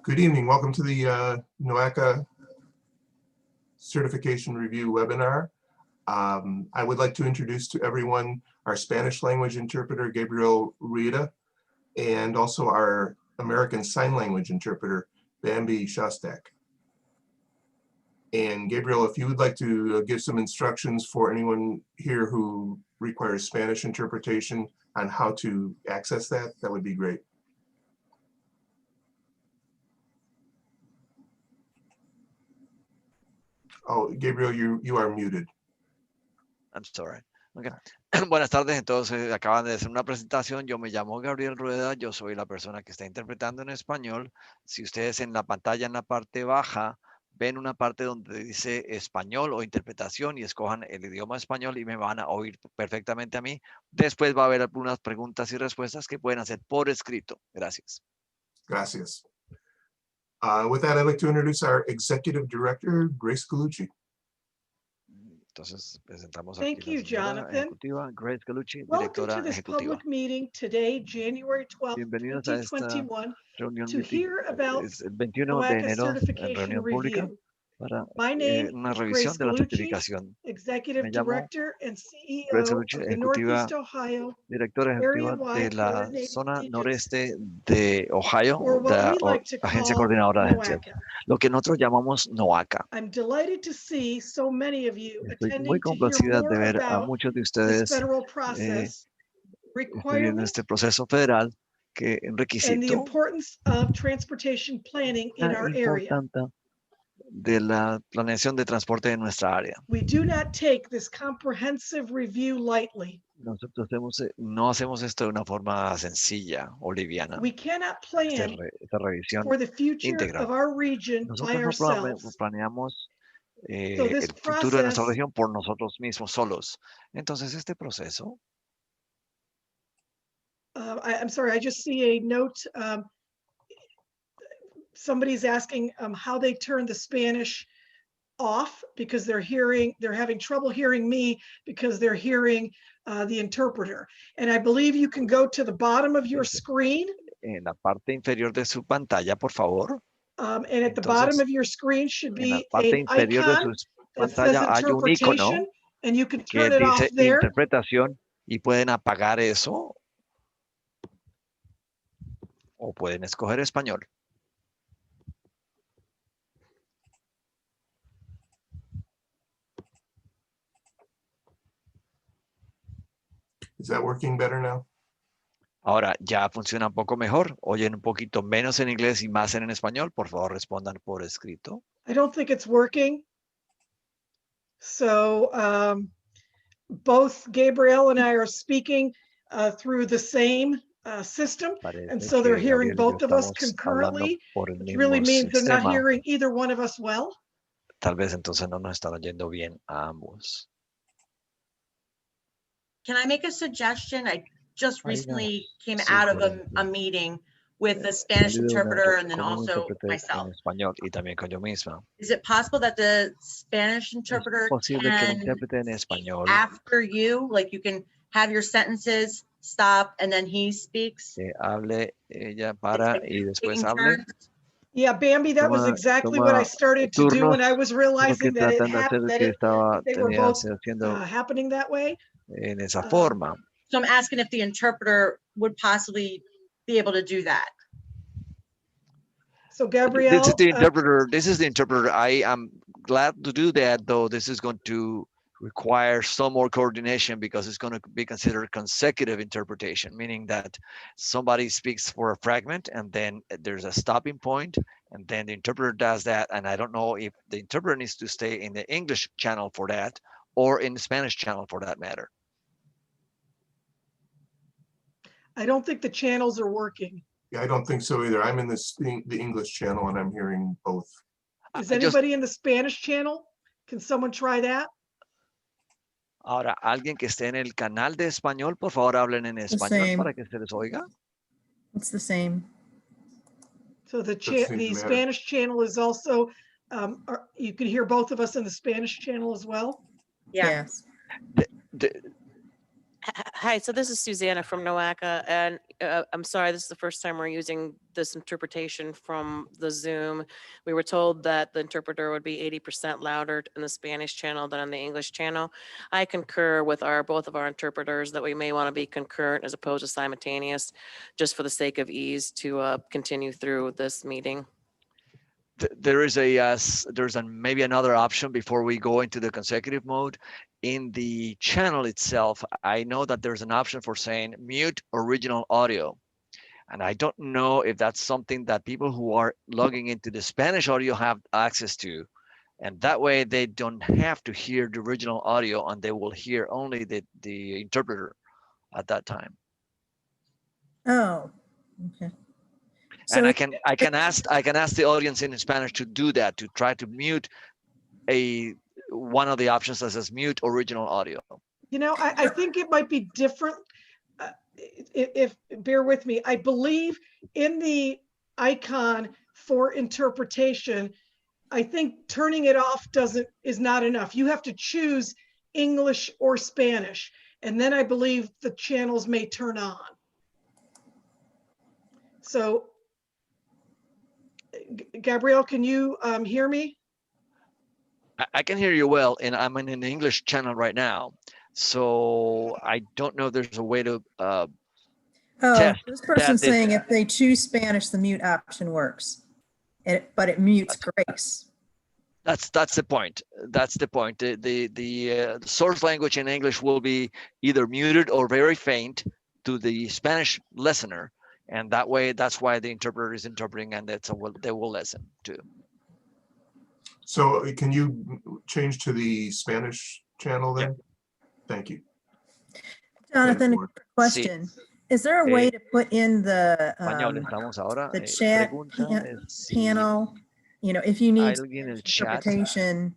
Good evening. Welcome to the NOACA Certification Review webinar. I would like to introduce to everyone our Spanish language interpreter, Gabriel Rieta, and also our American Sign Language interpreter, Bambi Shostak. And Gabriel, if you would like to give some instructions for anyone here who requires Spanish interpretation on how to access that, that would be great. Oh, Gabriel, you are muted. I'm sorry. Okay. Buenas tardes, entonces acaban de hacer una presentación. Yo me llamo Gabriel Rueda, yo soy la persona que está interpretando en español. Si ustedes en la pantalla en la parte baja ven una parte donde dice español o interpretación y escojan el idioma español y me van a oír perfectamente a mí. Después va a haber algunas preguntas y respuestas que pueden hacer por escrito. Gracias. Gracias. With that, I'd like to introduce our Executive Director, Grace Galucci. Entonces presentamos Thank aquí you, la señora Jonathan. ejecutiva, Grace Galucci, Welcome directora to this ejecutiva. public meeting today, January 12th, Bienvenidos a esta 2021, reunión to hear about es el 21 de NOACA enero en Certification reunión pública Review. para My name una is revisión Grace de la Galucci, certificación. Executive Me llamo Director and Grace CEO Galucci, of the ejecutiva, Northeast Ohio directora ejecutiva de Area-wide la Coordinating zona Agency, noreste de Ohio, or de what la we like to Agencia call Coordinadora de Agencias, NOACA. lo que nosotros llamamos NOACA. I'm delighted to see so many of you Estoy muy attending to hear complacida de more ver a about muchos de this ustedes federal process, escribiendo requirement, este proceso federal que en and the requisito importance of transportation planning in our area. importante de la planeación de transporte en nuestra área. We do not take this comprehensive review lightly. Nosotros no hacemos esto de una forma sencilla o liviana. We cannot plan Esta revisión for the future íntegra. of our region by Nosotros no ourselves. planeamos So this el futuro de nuestra process, región por nosotros mismos solos. Entonces este proceso, I'm sorry, I just see a note. Somebody's asking how they turn the Spanish off because they're having trouble hearing me because they're hearing the interpreter. And I believe you can go to the bottom of your screen. en la parte inferior de su pantalla, por favor. And at the Entonces, bottom of your screen should en la be parte an inferior de icon su that says pantalla hay un icono interpretation, and you can que turn it off dice there. interpretación y pueden apagar eso o pueden escoger español. Is that working better now? Ahora ya funciona un poco mejor. Oyen un poquito menos en inglés y más en español. Por favor, respondan por escrito. I don't think it's working. So both Gabriel and I are speaking through the same system. And so they're hearing both of us concurrently, which really means they're not hearing either one of us well. Tal vez entonces no nos están oyendo bien a ambos. Can I make a suggestion? I just recently came out of a meeting with a Spanish interpreter and then also myself. En español y también con yo misma. Is it possible that the Spanish interpreter can speak after you? Like you can have your sentences stop and then he speaks? Que hable ella para y después hable. Turns. Yeah, Bambi, that was exactly what I started to do when I was realizing that it happened, that they were both happening that way. En esa forma. So I'm asking if the interpreter would possibly be able to do that. So Gabrielle, this is the interpreter. I am glad to do that, though this is going to require some more coordination because it's going to be considered consecutive interpretation, meaning that somebody speaks for a fragment and then there's a stopping point and then the interpreter does that. And I don't know if the interpreter needs to stay in the English channel for that or in the Spanish channel for that matter. I don't think the channels are working. Yeah, I don't think so either. I'm in the English channel and I'm hearing both. Is anybody in the Spanish channel? Can someone try that? Ahora, alguien que esté en el canal de español, por favor, hablen en español para que se les oiga. It's the same. So the Spanish channel is also, you can hear both of us in the Spanish channel as well? Yeah. Yes. Hi, so this is Susanna from NOACA, and I'm sorry, this is the first time we're using this interpretation from the Zoom. We were told that the interpreter would be 80% louder in the Spanish channel than on the English channel. I concur with both of our interpreters that we may want to be concurrent as opposed to simultaneous, just for the sake of ease to continue through this meeting. There's maybe another option before we go into the consecutive mode. In the channel itself, I know that there's an option for saying mute original audio. And I don't know if that's something that people who are logging into the Spanish audio have access to. And that way they don't have to hear the original audio and they will hear only the interpreter at that time. Oh, okay. So and I can ask the audience in Spanish to do that, to try to mute one of the options that says mute original audio. You know, I think it might be different. If bear with me, I believe in the icon for interpretation, I think turning it off is not enough. You have to choose English or Spanish, and then I believe the channels may turn on. So, Gabrielle, can you hear me? I can hear you well, and I'm in an English channel right now. So I don't know if there's a way to test. This person's saying if they choose Spanish, the mute option works, but it mutes Grace. That's the point. That's the point. The source language in English will be either muted or very faint to the Spanish listener, and that way, that's why the interpreter is interpreting, and they will listen too. So can you change to the Spanish channel then? Yeah. Thank you. Jonathan, question. Is there a way to put in the chat panel? You know, if you need interpretation,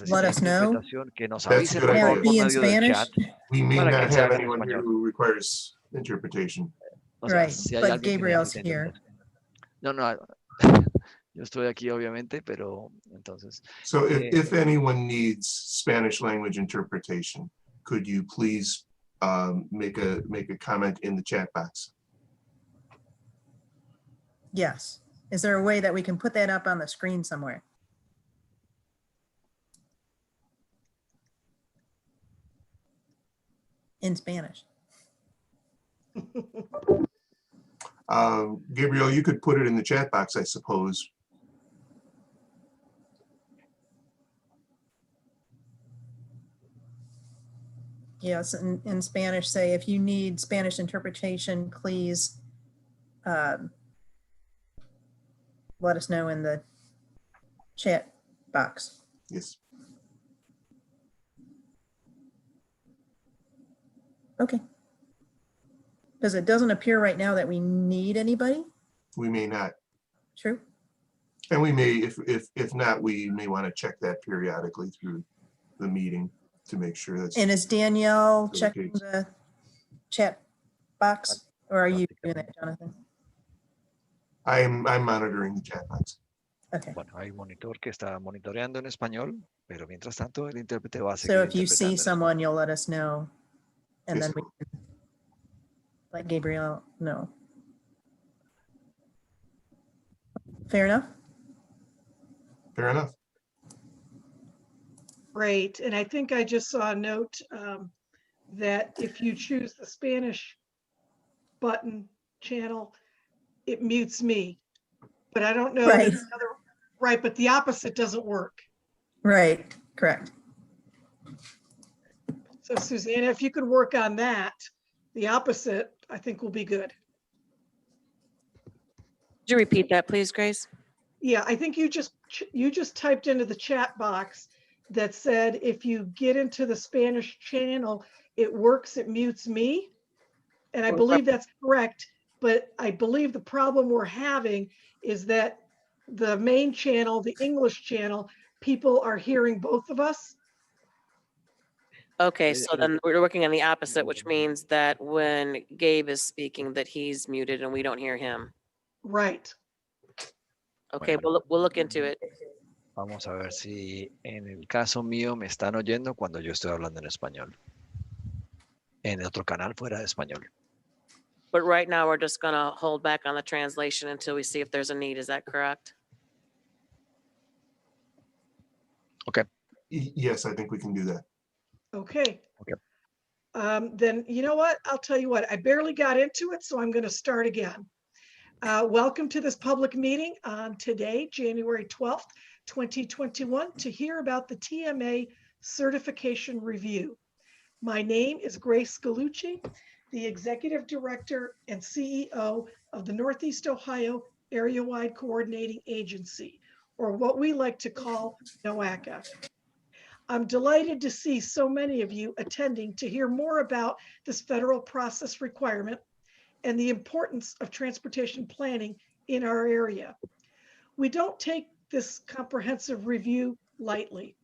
let us know. That's a good idea. Be in Spanish. We may not have anyone here who requires interpretation. Right, but Gabriel's here. No, yo estoy aquí obviamente, pero entonces. So if anyone needs Spanish language interpretation, could you please make a comment in the chat box? Yes. Is there a way that we can put that up on the screen somewhere? In Spanish. Gabriel, you could put it in the chat box, I suppose. Yes, in Spanish, say, if you need Spanish interpretation, please let us know in the chat box. Yes. Okay. Because it doesn't appear right now that we need anybody. We may not. True. And we may, if not, we may want to check that periodically through the meeting to make sure that's. And is Danielle checking the chat box, or are you doing that, Jonathan? I'm monitoring the chat box. Okay. Bueno, hay un monitor que está monitoreando en español, pero mientras tanto el intérprete va a seguir. So if you see someone, you'll let us know, and then we can let Gabriel know. Fair enough? Fair enough. Great. And I think I just saw a note that if you choose the Spanish button channel, it mutes me. But I don't know. Right. Right, but the opposite doesn't work. Right, correct. So Susanna, if you could work on that, the opposite, I think will be good. Could you repeat that, please, Grace? Yeah, I think you just typed into the chat box that said, if you get into the Spanish channel, it works, it mutes me. And I believe that's correct, but I believe the problem we're having is that the main channel, the English channel, people are hearing both of us. Okay, so then we're working on the opposite, which means that when Gabe is speaking, that he's muted and we don't hear him. Right. Okay, we'll look into it. Vamos a ver si en el caso mío me están oyendo cuando yo estoy hablando en español. en otro canal fuera de español. But right now, we're just gonna hold back on the translation until we see if there's a need. Is that correct? Okay. Yes, I think we can do that. Okay. Okay. Then you know what? I'll tell you what, I barely got into it, so I'm going to start again. Welcome to this public meeting on today, January 12th, 2021, to hear about the TMA certification review. My name is Grace Galucci, the Executive Director and CEO of the Northeast Ohio Area-Wide Coordinating Agency, or what we like to call NOACA. I'm delighted to see so many of you attending to hear more about this federal process requirement and the importance of transportation planning in our area. We don't take this comprehensive review lightly.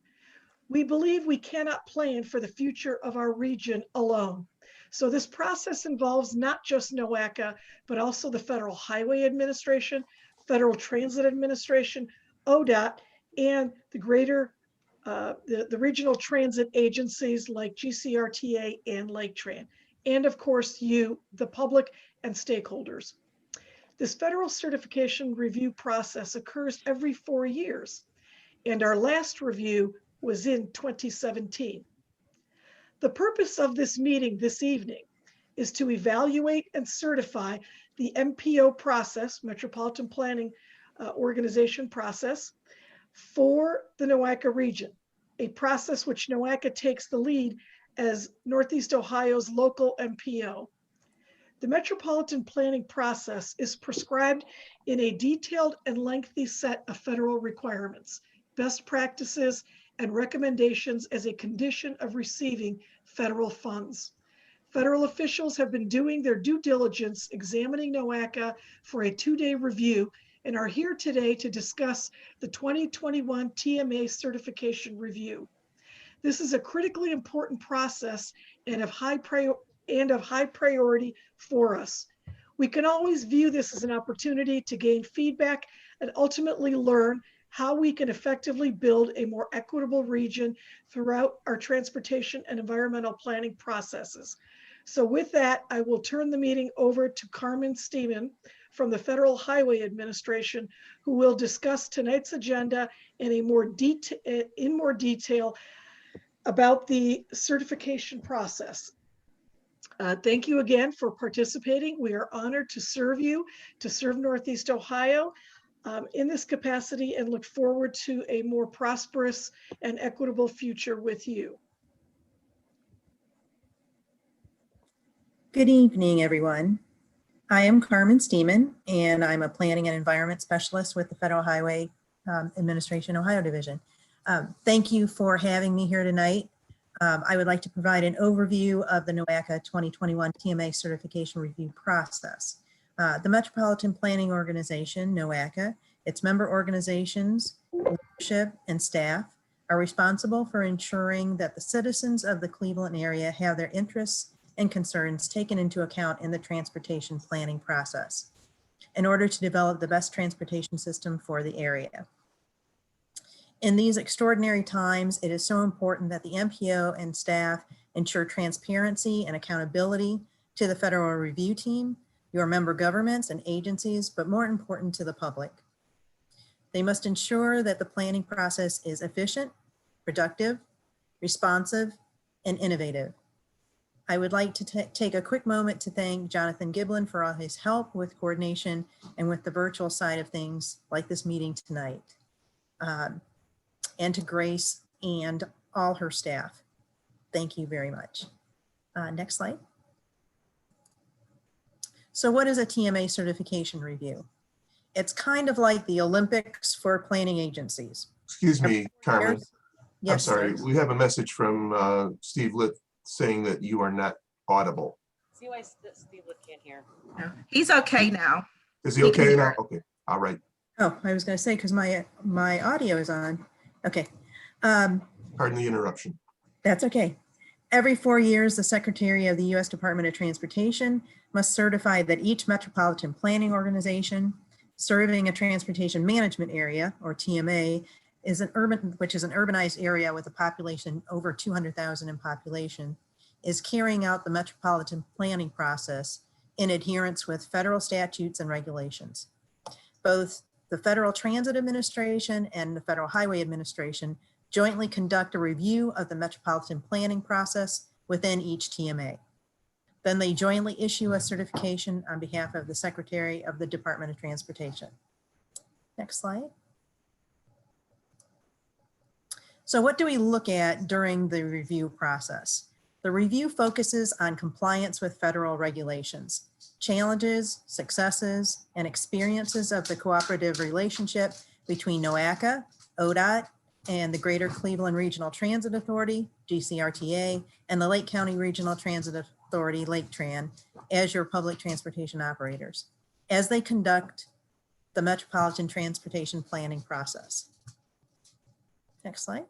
We believe we cannot plan for the future of our region alone. So this process involves not just NOACA, but also the Federal Highway Administration, Federal Transit Administration, ODOT, and the greater the regional transit agencies like GCRTA and Lake Tran, and of course you, the public and stakeholders. This federal certification review process occurs every 4 years, and our last review was in 2017. The purpose of this meeting this evening is to evaluate and certify the MPO process, Metropolitan Planning Organization process, for the NOACA region, a process which NOACA takes the lead as Northeast Ohio's local MPO. The metropolitan planning process is prescribed in a detailed and lengthy set of federal requirements, best practices, and recommendations as a condition of receiving federal funds. Federal officials have been doing their due diligence examining NOACA for a 2-day review and are here today to discuss the 2021 TMA certification review. This is a critically important process and of high priority for us. We can always view this as an opportunity to gain feedback and ultimately learn how we can effectively build a more equitable region throughout our transportation and environmental planning processes. So with that, I will turn the meeting over to Carmen Steeman from the Federal Highway Administration, who will discuss tonight's agenda in more detail about the certification process. Thank you again for participating. We are honored to serve you, to serve Northeast Ohio in this capacity, and look forward to a more prosperous and equitable future with you. Good evening, everyone. I am Carmen Steeman, and I'm a Planning and Environment Specialist with the Federal Highway Administration Ohio Division. Thank you for having me here tonight. I would like to provide an overview of the NOACA 2021 TMA certification review process. The Metropolitan Planning Organization, NOACA, its member organizations, leadership, and staff are responsible for ensuring that the citizens of the Cleveland area have their interests and concerns taken into account in the transportation planning process in order to develop the best transportation system for the area. In these extraordinary times, it is so important that the MPO and staff ensure transparency and accountability to the federal review team, your member governments and agencies, but more important to the public. They must ensure that the planning process is efficient, productive, responsive, and innovative. I would like to take a quick moment to thank Jonathan Giblin for all his help with coordination and with the virtual side of things like this meeting tonight, and to Grace and all her staff. Thank you very much. Next slide. So what is a TMA certification review? It's kind of like the Olympics for planning agencies. Excuse me, Carmen. Yes, I'm sorry. sir. We have a message from Steve Litt saying that you are not audible. See why Steve can't hear. He's okay now. Is he okay now? Okay. All right. Oh, I was going to say, because my audio is on. Okay. Pardon the interruption. That's okay. Every 4 years, the Secretary of the U.S. Department of Transportation must certify that each metropolitan planning organization serving a transportation management area, or TMA, which is an urbanized area with a population over 200,000 in population, is carrying out the metropolitan planning process in adherence with federal statutes and regulations. Both the Federal Transit Administration and the Federal Highway Administration jointly conduct a review of the metropolitan planning process within each TMA. Then they jointly issue a certification on behalf of the Secretary of the Department of Transportation. Next slide. So what do we look at during the review process? The review focuses on compliance with federal regulations, challenges, successes, and experiences of the cooperative relationship between NOACA, ODOT, and the Greater Cleveland Regional Transit Authority, GCRTA, and the Lake County Regional Transit Authority, Lake Tran, as your public transportation operators, as they conduct the metropolitan transportation planning process. Next slide.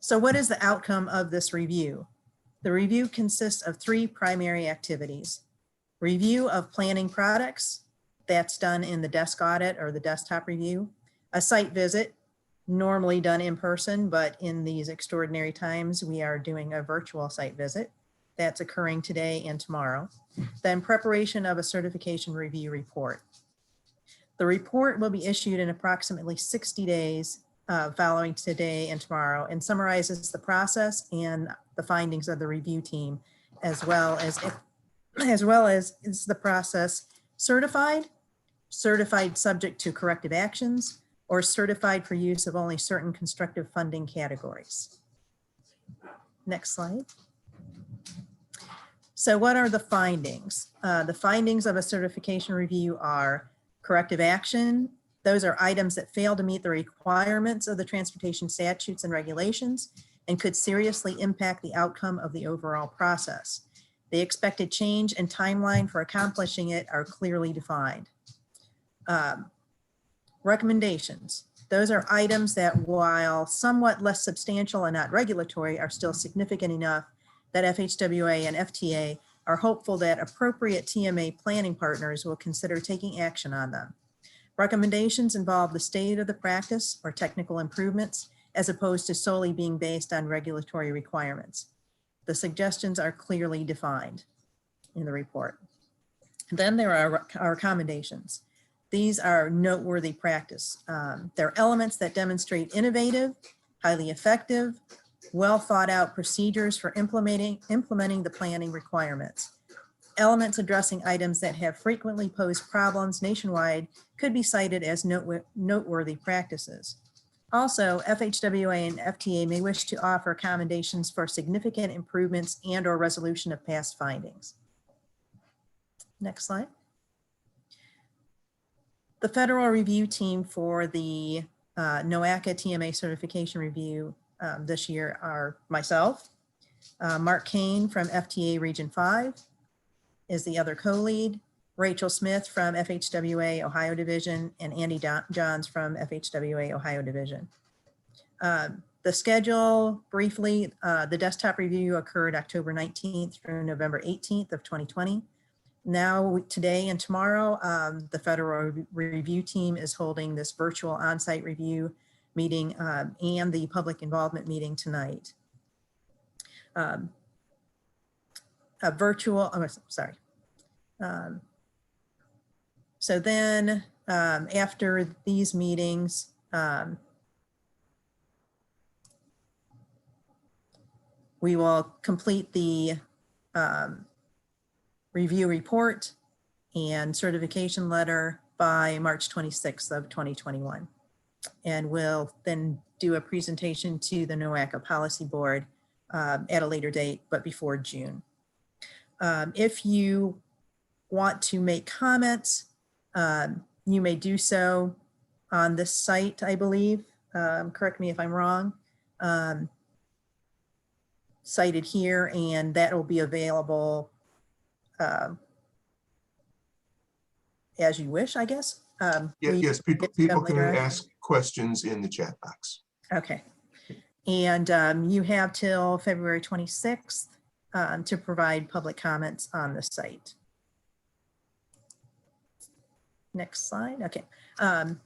So what is the outcome of this review? The review consists of 3 primary activities. Review of planning products, that's done in the desk audit or the desktop review. A site visit, normally done in person, but in these extraordinary times, we are doing a virtual site visit. That's occurring today and tomorrow. Then preparation of a certification review report. The report will be issued in approximately 60 days following today and tomorrow, and summarizes the process and the findings of the review team, as well as is the process certified subject to corrective actions, or certified for use of only certain constructive funding categories. Next slide. So what are the findings? The findings of a certification review are corrective action. Those are items that fail to meet the requirements of the transportation statutes and regulations and could seriously impact the outcome of the overall process. The expected change and timeline for accomplishing it are clearly defined. Recommendations. Those are items that, while somewhat less substantial and not regulatory, are still significant enough that FHWA and FTA are hopeful that appropriate TMA planning partners will consider taking action on them. Recommendations involve the state of the practice or technical improvements, as opposed to solely being based on regulatory requirements. The suggestions are clearly defined in the report. Then there are our recommendations. These are noteworthy practice. They're elements that demonstrate innovative, highly effective, well thought out procedures for implementing the planning requirements. Elements addressing items that have frequently posed problems nationwide could be cited as noteworthy practices. Also, FHWA and FTA may wish to offer accommodations for significant improvements and or resolution of past findings. Next slide. The federal review team for the NOACA TMA certification review this year are myself, Mark Kane from FTA Region 5 is the other co-lead, Rachel Smith from FHWA Ohio Division, and Andy Johns from FHWA Ohio Division. The schedule, briefly, the desktop review occurred October 19th through November 18th of 2020. Now, today and tomorrow, the federal review team is holding this virtual on-site review meeting and the public involvement meeting tonight. A virtual, oh, sorry. So then after these meetings, we will complete the review report and certification letter by March 26th of 2021. And we'll then do a presentation to the NOACA Policy Board at a later date, but before June. If you want to make comments, you may do so on this site, I believe. Correct me if I'm wrong. Cited here, and that will be available as you wish, I guess. Yes, people can ask questions in the chat box. Okay. And you have till February 26th to provide public comments on the site. Next slide. Okay.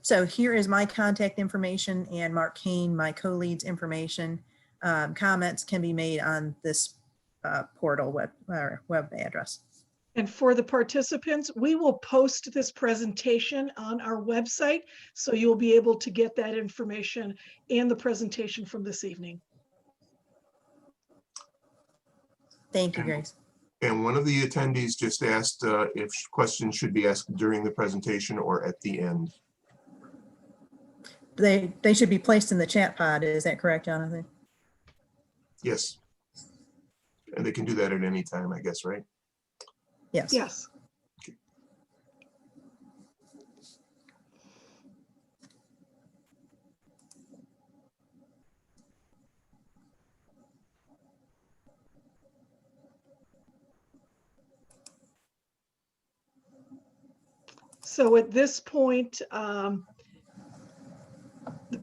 So here is my contact information and Mark Kane, my co-lead's information. comments can be made on this portal web address. And for the participants, we will post this presentation on our website, so you'll be able to get that information and the presentation from this evening. Thank you, Grace. And one of the attendees just asked if questions should be asked during the presentation or at the end. They should be placed in the chat pod. Is that correct, Jonathan? Yes. And they can do that at any time, I guess, right? Yes. Yes. Okay. So at this point, the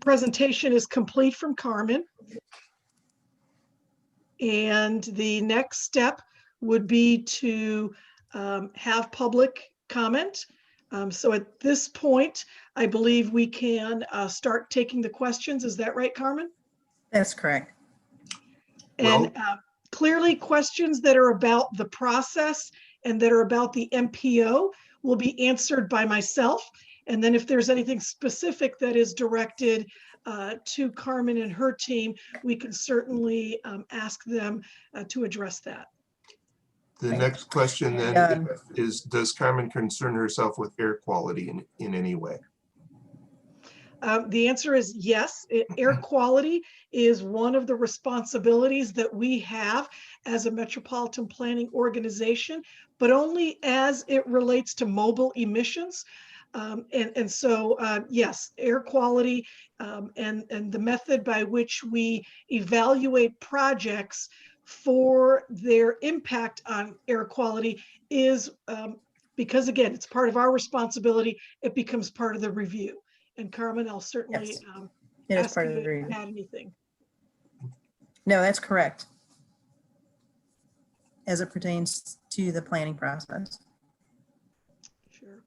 presentation is complete from Carmen. And the next step would be to have public comment. So at this point, I believe we can start taking the questions. Is that right, Carmen? That's correct. And clearly questions that are about the process and that are about the MPO will be answered by myself. And then if there's anything specific that is directed to Carmen and her team, we can certainly ask them to address that. The next question then is, does Carmen concern herself with air quality in any way? The answer is yes. Air quality is one of the responsibilities that we have as a metropolitan planning organization, but only as it relates to mobile emissions. So yes, air quality and the method by which we evaluate projects for their impact on air quality is because, again, it's part of our responsibility, it becomes part of the review. And Carmen, I'll certainly ask you to add anything. No, that's correct, as it pertains to the planning process. Sure.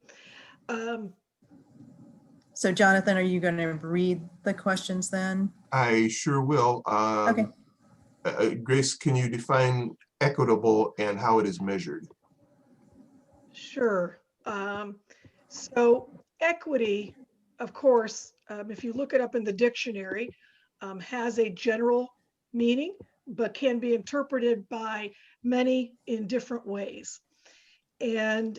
So Jonathan, are you going to read the questions then? I sure will. Okay. Grace, can you define equitable and how it is measured? Sure. So equity, of course, if you look it up in the dictionary, has a general meaning, but can be interpreted by many in different ways. And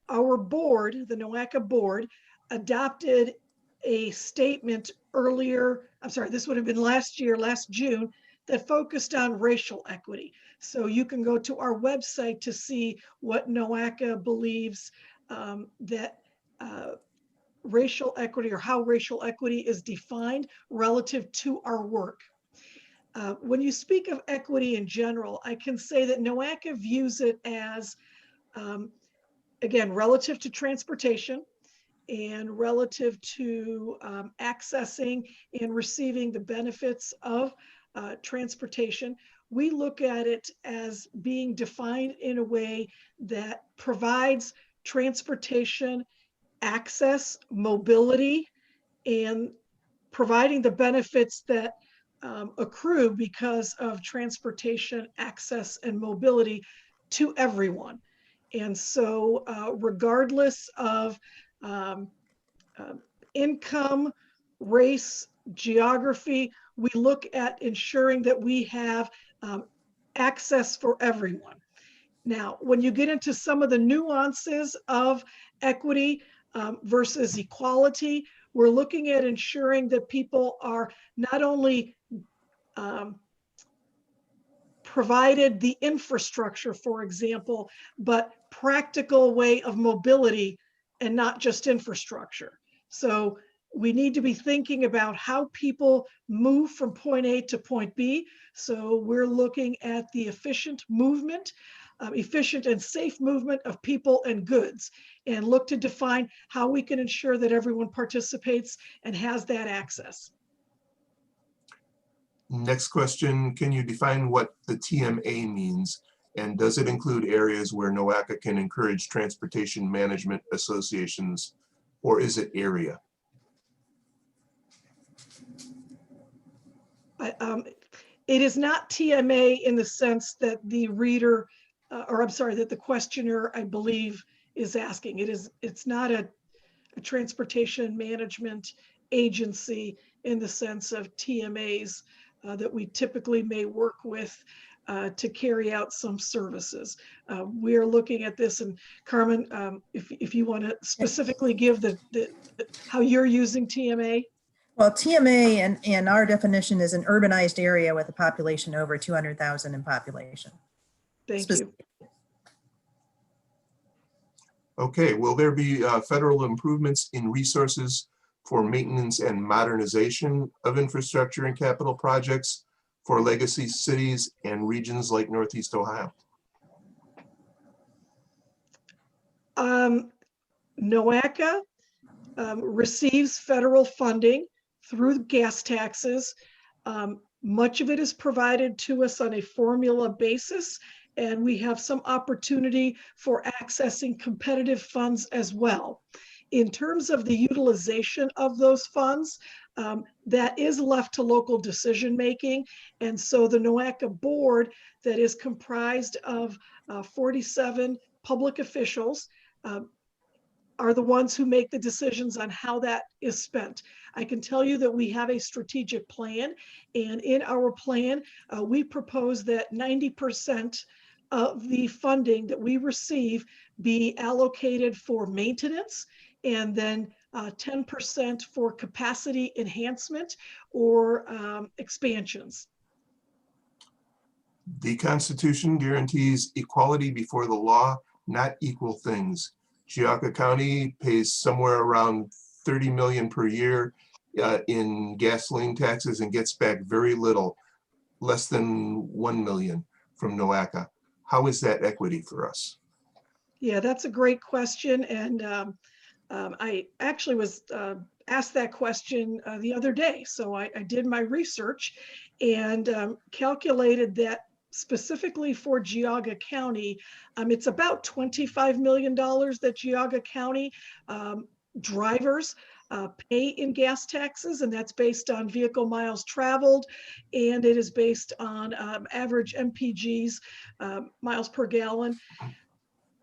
our board, the NOACA board, adopted a statement earlier, I'm sorry, this would have been last June, that focused on racial equity. So you can go to our website to see what NOACA believes that racial equity, or how racial equity is defined relative to our work. When you speak of equity in general, I can say that NOACA views it as, again, relative to transportation and relative to accessing and receiving the benefits of transportation. We look at it as being defined in a way that provides transportation access, mobility, and providing the benefits that accrue because of transportation access and mobility to everyone. And so regardless of income, race, geography, we look at ensuring that we have access for everyone. Now, when you get into some of the nuances of equity versus equality, we're looking at ensuring that people are not only provided the infrastructure, for example, but practical way of mobility and not just infrastructure. So we need to be thinking about how people move from point A to point B. So we're looking at the efficient movement, efficient and safe movement of people and goods, and look to define how we can ensure that everyone participates and has that access. Next question, can you define what the TMA means? And does it include areas where NOACA can encourage transportation management associations, or is it area? It is not TMA in the sense that the reader, or I'm sorry, that the questioner, I believe, is asking. It's not a transportation management agency in the sense of TMAs that we typically may work with to carry out some services. We are looking at this, and Carmen, if you want to specifically give how you're using TMA. Well, TMA and our definition is an urbanized area with a population over 200,000 in population. Thank you. Okay, will there be federal improvements in resources for maintenance and modernization of infrastructure and capital projects for legacy cities and regions like Northeast Ohio? NOACA receives federal funding through gas taxes. Much of it is provided to us on a formula basis, and we have some opportunity for accessing competitive funds as well. In terms of the utilization of those funds, that is left to local decision making. And so the NOACA board that is comprised of 47 public officials are the ones who make the decisions on how that is spent. I can tell you that we have a strategic plan, and in our plan, we propose that 90% of the funding that we receive be allocated for maintenance, and then 10% for capacity enhancement or expansions. The Constitution guarantees equality before the law, not equal things. Geauga County pays somewhere around 30 million per year in gasoline taxes and gets back very little, less than 1 million from NOACA. How is that equity for us? Yeah, that's a great question. And I actually was asked that question the other day. So I did my research and calculated that specifically for Geauga County, it's about $25 million that Geauga County drivers pay in gas taxes, and that's based on vehicle miles traveled, and it is based on average MPGs, miles per gallon.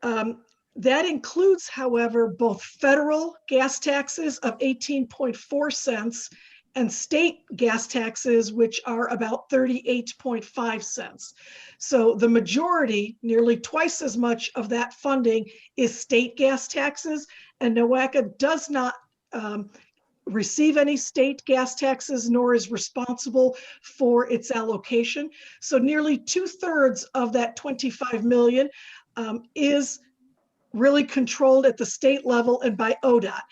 That includes, however, both federal gas taxes of 18.4 cents and state gas taxes, which are about 38.5 cents. So the majority, nearly twice as much of that funding is state gas taxes, and NOACA does not receive any state gas taxes, nor is responsible for its allocation. So nearly 2/3 of that 25 million is really controlled at the state level and by ODOT.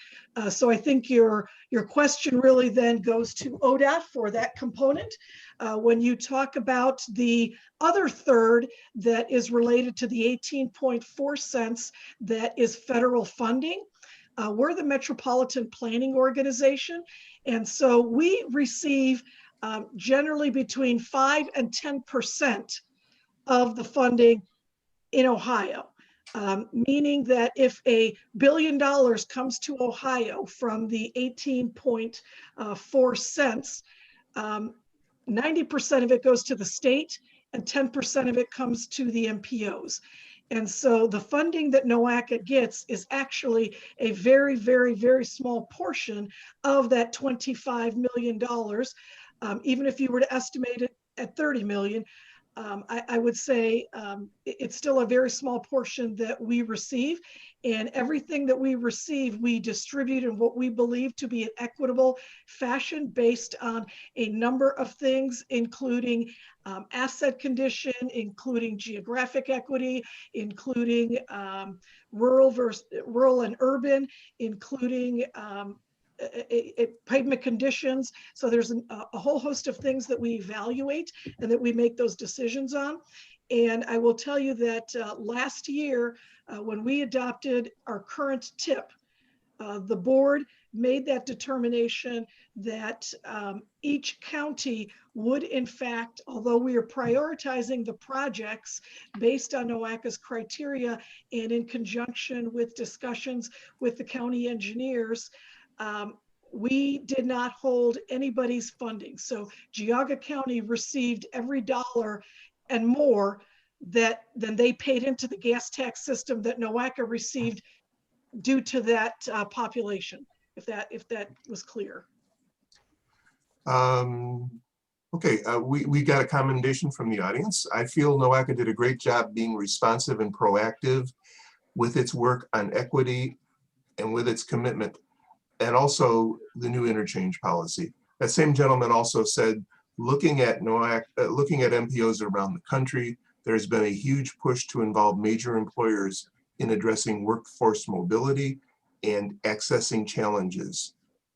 So I think your question really then goes to ODOT for that component. When you talk about the other third that is related to the 18.4 cents that is federal funding, we're the Metropolitan Planning Organization. And so we receive generally between 5 and 10% of the funding in Ohio. Meaning that if $1 billion comes to Ohio from the 18.4 cents, 90% of it goes to the state and 10% of it comes to the MPOs. And so the funding that NOACA gets is actually a very, very, very small portion of that $25 million. Even if you were to estimate it at 30 million, I would say it's still a very small portion that we receive, and everything that we receive, we distribute in what we believe to be an equitable fashion based on a number of things, including asset condition, including geographic equity, including rural and urban, including pavement conditions. So there's a whole host of things that we evaluate and that we make those decisions on. And I will tell you that last year, when we adopted our current tip, the board made that determination that each county would, in fact, although we are prioritizing the projects based on NOACA's criteria and in conjunction with discussions with the county engineers, we did not hold anybody's funding. So Geauga County received every dollar and more than they paid into the gas tax system that NOACA received due to that population, if that was clear. Okay, we got a commendation from the audience. I feel NOACA did a great job being responsive and proactive with its work on equity and with its commitment, and also the new interchange policy. That same gentleman also said, looking at NOACA, looking at MPOs around the country, there's been a huge push to involve major employers in addressing workforce mobility and accessing challenges,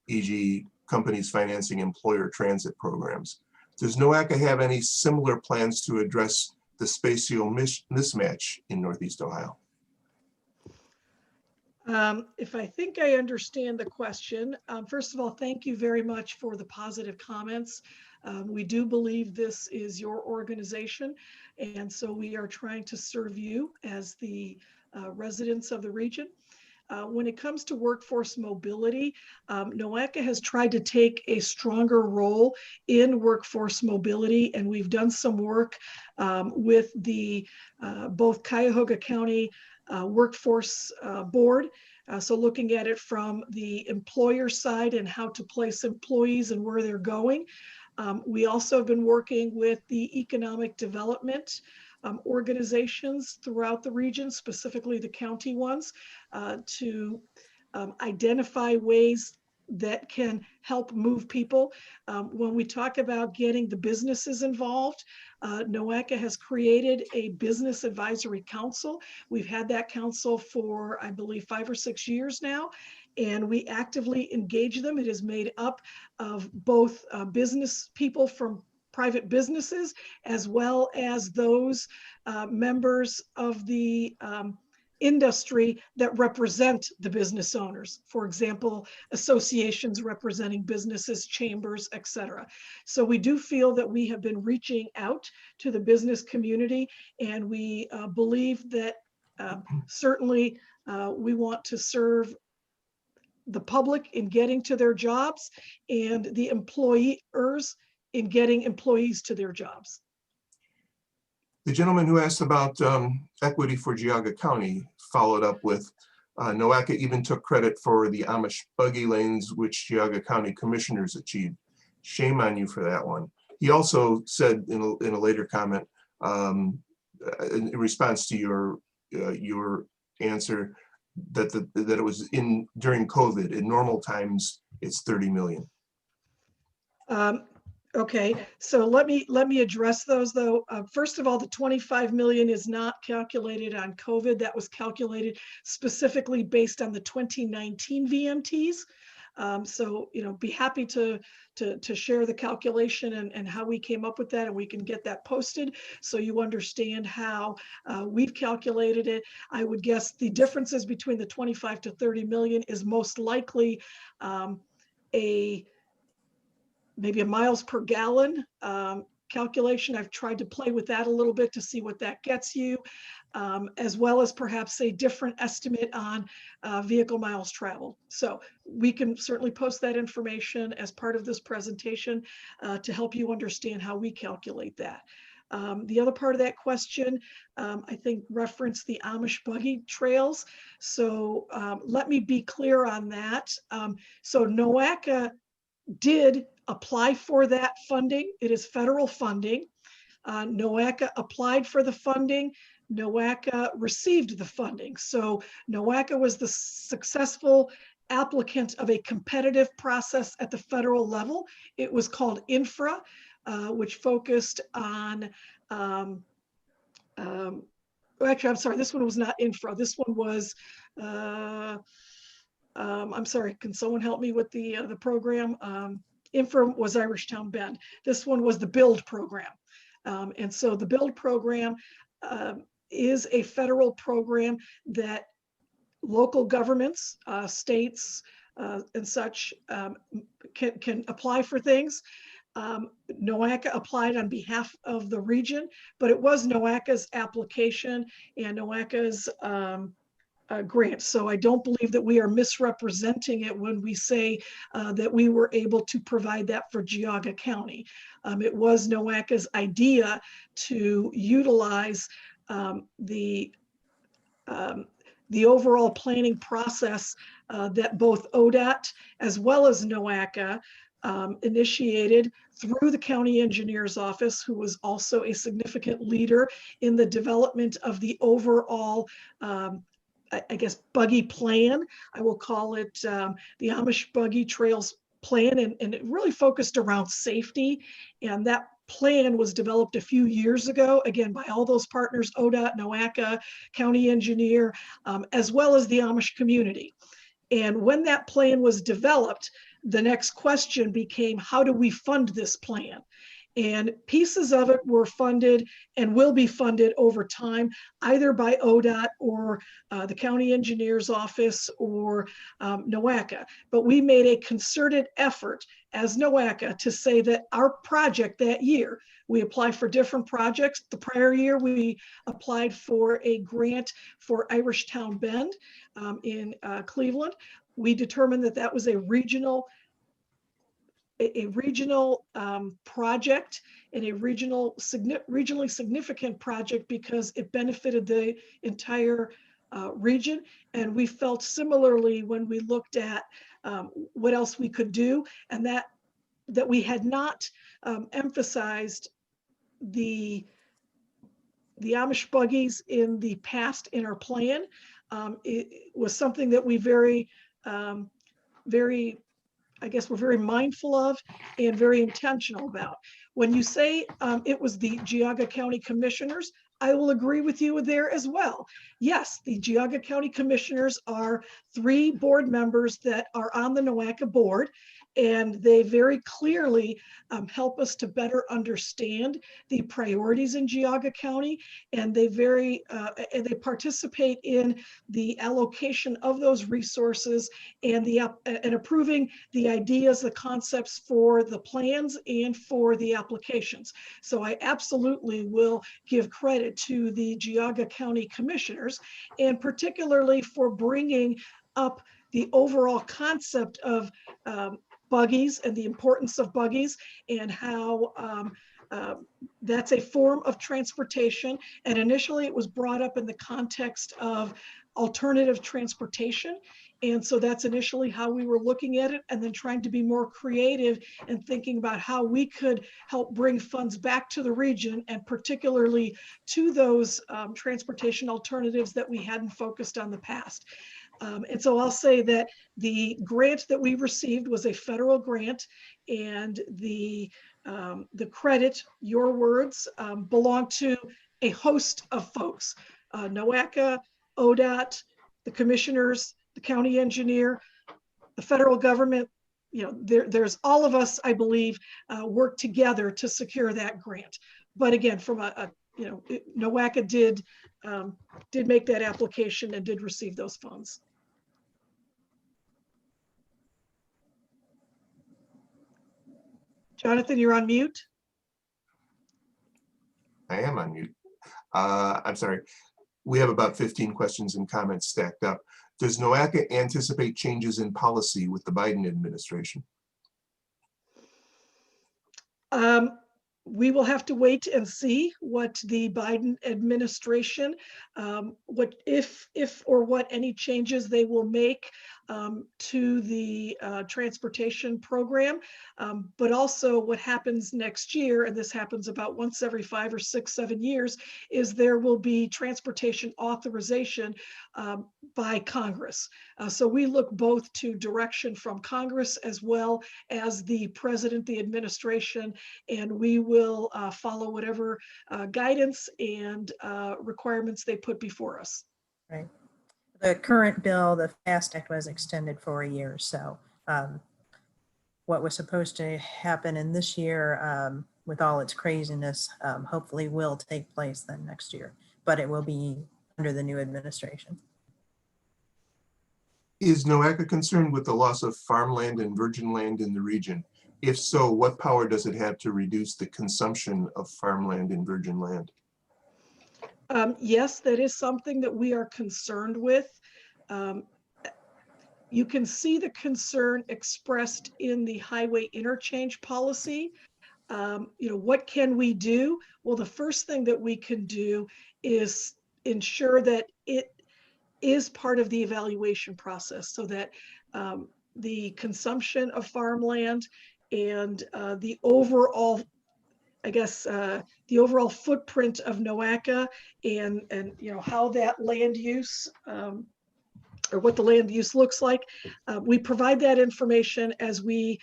e.g. companies financing employer transit programs. Does NOACA have any similar plans to address the spatial mismatch in Northeast Ohio? If I think I understand the question, first of all, thank you very much for the positive comments. We do believe this is your organization, and so we are trying to serve you as the residents of the region. When it comes to workforce mobility, NOACA has tried to take a stronger role in workforce mobility, and we've done some work with the both Cuyahoga County Workforce Board. So looking at it from the employer side and how to place employees and where they're going. We also have been working with the economic development organizations throughout the region, specifically the county ones, to identify ways that can help move people. When we talk about getting the businesses involved, NOACA has created a business advisory council. We've had that council for, I believe, 5 or 6 years now, and we actively engage them. It is made up of both business people from private businesses, as well as those members of the industry that represent the business owners. For example, associations representing businesses, chambers, etc. So we do feel that we have been reaching out to the business community, and we believe that certainly we want to serve the public in getting to their jobs and the employers in getting employees to their jobs. The gentleman who asked about equity for Geauga County followed up with, NOACA even took credit for the Amish buggy lanes, which Geauga County commissioners achieved. Shame on you for that one. He also said in a later comment, in response to your answer, that it was during COVID. In normal times, it's 30 million. Okay, so let me address those though. First of all, the 25 million is not calculated on COVID. That was calculated specifically based on the 2019 VMTs. So, be happy to share the calculation and how we came up with that, and we can get that posted so you understand how we've calculated it. I would guess the differences between the 25 to 30 million is most likely maybe a miles per gallon calculation. I've tried to play with that a little bit to see what that gets you, as well as perhaps a different estimate on vehicle miles traveled. So we can certainly post that information as part of this presentation to help you understand how we calculate that. The other part of that question, I think referenced the Amish buggy trails. So let me be clear on that. So NOACA did apply for that funding. It is federal funding. NOACA applied for the funding. NOACA received the funding. So NOACA was the successful applicant of a competitive process at the federal level. It was called INFRA, which focused on, actually, I'm sorry, this one was not INFRA. This one was, I'm sorry, can someone help me with the program? INFRA was Irishtown Bend. This one was the BUILD program. And so the BUILD program is a federal program that local governments, states, and such can apply for things. NOACA applied on behalf of the region, but it was NOACA's application and NOACA's grant. So I don't believe that we are misrepresenting it when we say that we were able to provide that for Geauga County. It was NOACA's idea to utilize the overall planning process that both ODOT as well as NOACA initiated through the county engineer's office, who was also a significant leader in the development of the overall I guess, buggy plan. I will call it the Amish Buggy Trails Plan, and it really focused around safety. And that plan was developed a few years ago, again, by all those partners, ODOT, NOACA, county engineer, as well as the Amish community. And when that plan was developed, the next question became, how do we fund this plan? And pieces of it were funded and will be funded over time, either by ODOT or the county engineer's office or NOACA. But we made a concerted effort as NOACA to say that our project that year, we applied for different projects. The prior year, we applied for a grant for Irish Town Bend in Cleveland. We determined that that was a regional project and a regionally significant project because it benefited the entire region. And we felt similarly when we looked at what else we could do, and that we had not emphasized the Amish buggies in the past in our plan. It was something that we I guess we're very mindful of and very intentional about. When you say it was the Geauga County Commissioners, I will agree with you there as well. Yes, the Geauga County Commissioners are 3 board members that are on the NOACA board, and they very clearly help us to better understand the priorities in Geauga County, and they they participate in the allocation of those resources and approving the ideas, the concepts for the plans and for the applications. So I absolutely will give credit to the Geauga County Commissioners, and particularly for bringing up the overall concept of buggies and the importance of buggies and how that's a form of transportation. And initially it was brought up in the context of alternative transportation. And so that's initially how we were looking at it, and then trying to be more creative and thinking about how we could help bring funds back to the region, and particularly to those transportation alternatives that we hadn't focused on the past. And so I'll say that the grant that we received was a federal grant, and the credit, your words, belong to a host of folks. NOACA, ODOT, the commissioners, the county engineer, the federal government. You know, there's all of us, I believe, work together to secure that grant. But again, from NOACA did make that application and did receive those funds. Jonathan, you're on mute. I am on mute. I'm sorry. We have about 15 questions and comments stacked up. Does NOACA anticipate changes in policy with the Biden administration? We will have to wait and see what the Biden administration, what if or what any changes they will make to the transportation program, but also what happens next year, and this happens about once every 5 or 6, 7 years, is there will be transportation authorization by Congress. So we look both to direction from Congress as well as the president, the administration, and we will follow whatever guidance and requirements they put before us. Right. The current bill, the FAST Act, was extended for a year. So what was supposed to happen in this year with all its craziness, hopefully will take place then next year, but it will be under the new administration. Is NOACA concerned with the loss of farmland and virgin land in the region? If so, what power does it have to reduce the consumption of farmland and virgin land? Yes, that is something that we are concerned with. You can see the concern expressed in the highway interchange policy. What can we do? Well, the first thing that we can do is ensure that it is part of the evaluation process, so that the consumption of farmland and the overall, the overall footprint of NOACA and how that land use or what the land use looks like. We provide that information as we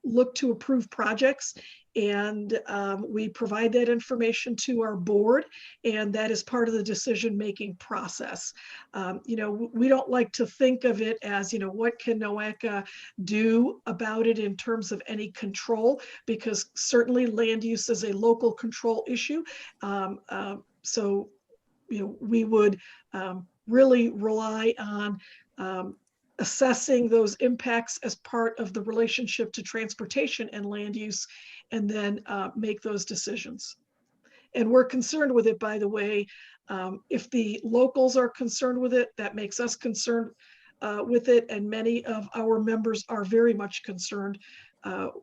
look to approve projects, and we provide that information to our board, and that is part of the decision-making process. We don't like to think of it as, what can NOACA do about it in terms of any control, because certainly land use is a local control issue. So, we would really rely on assessing those impacts as part of the relationship to transportation and land use, and then make those decisions. And we're concerned with it, by the way. If the locals are concerned with it, that makes us concerned with it. And many of our members are very much concerned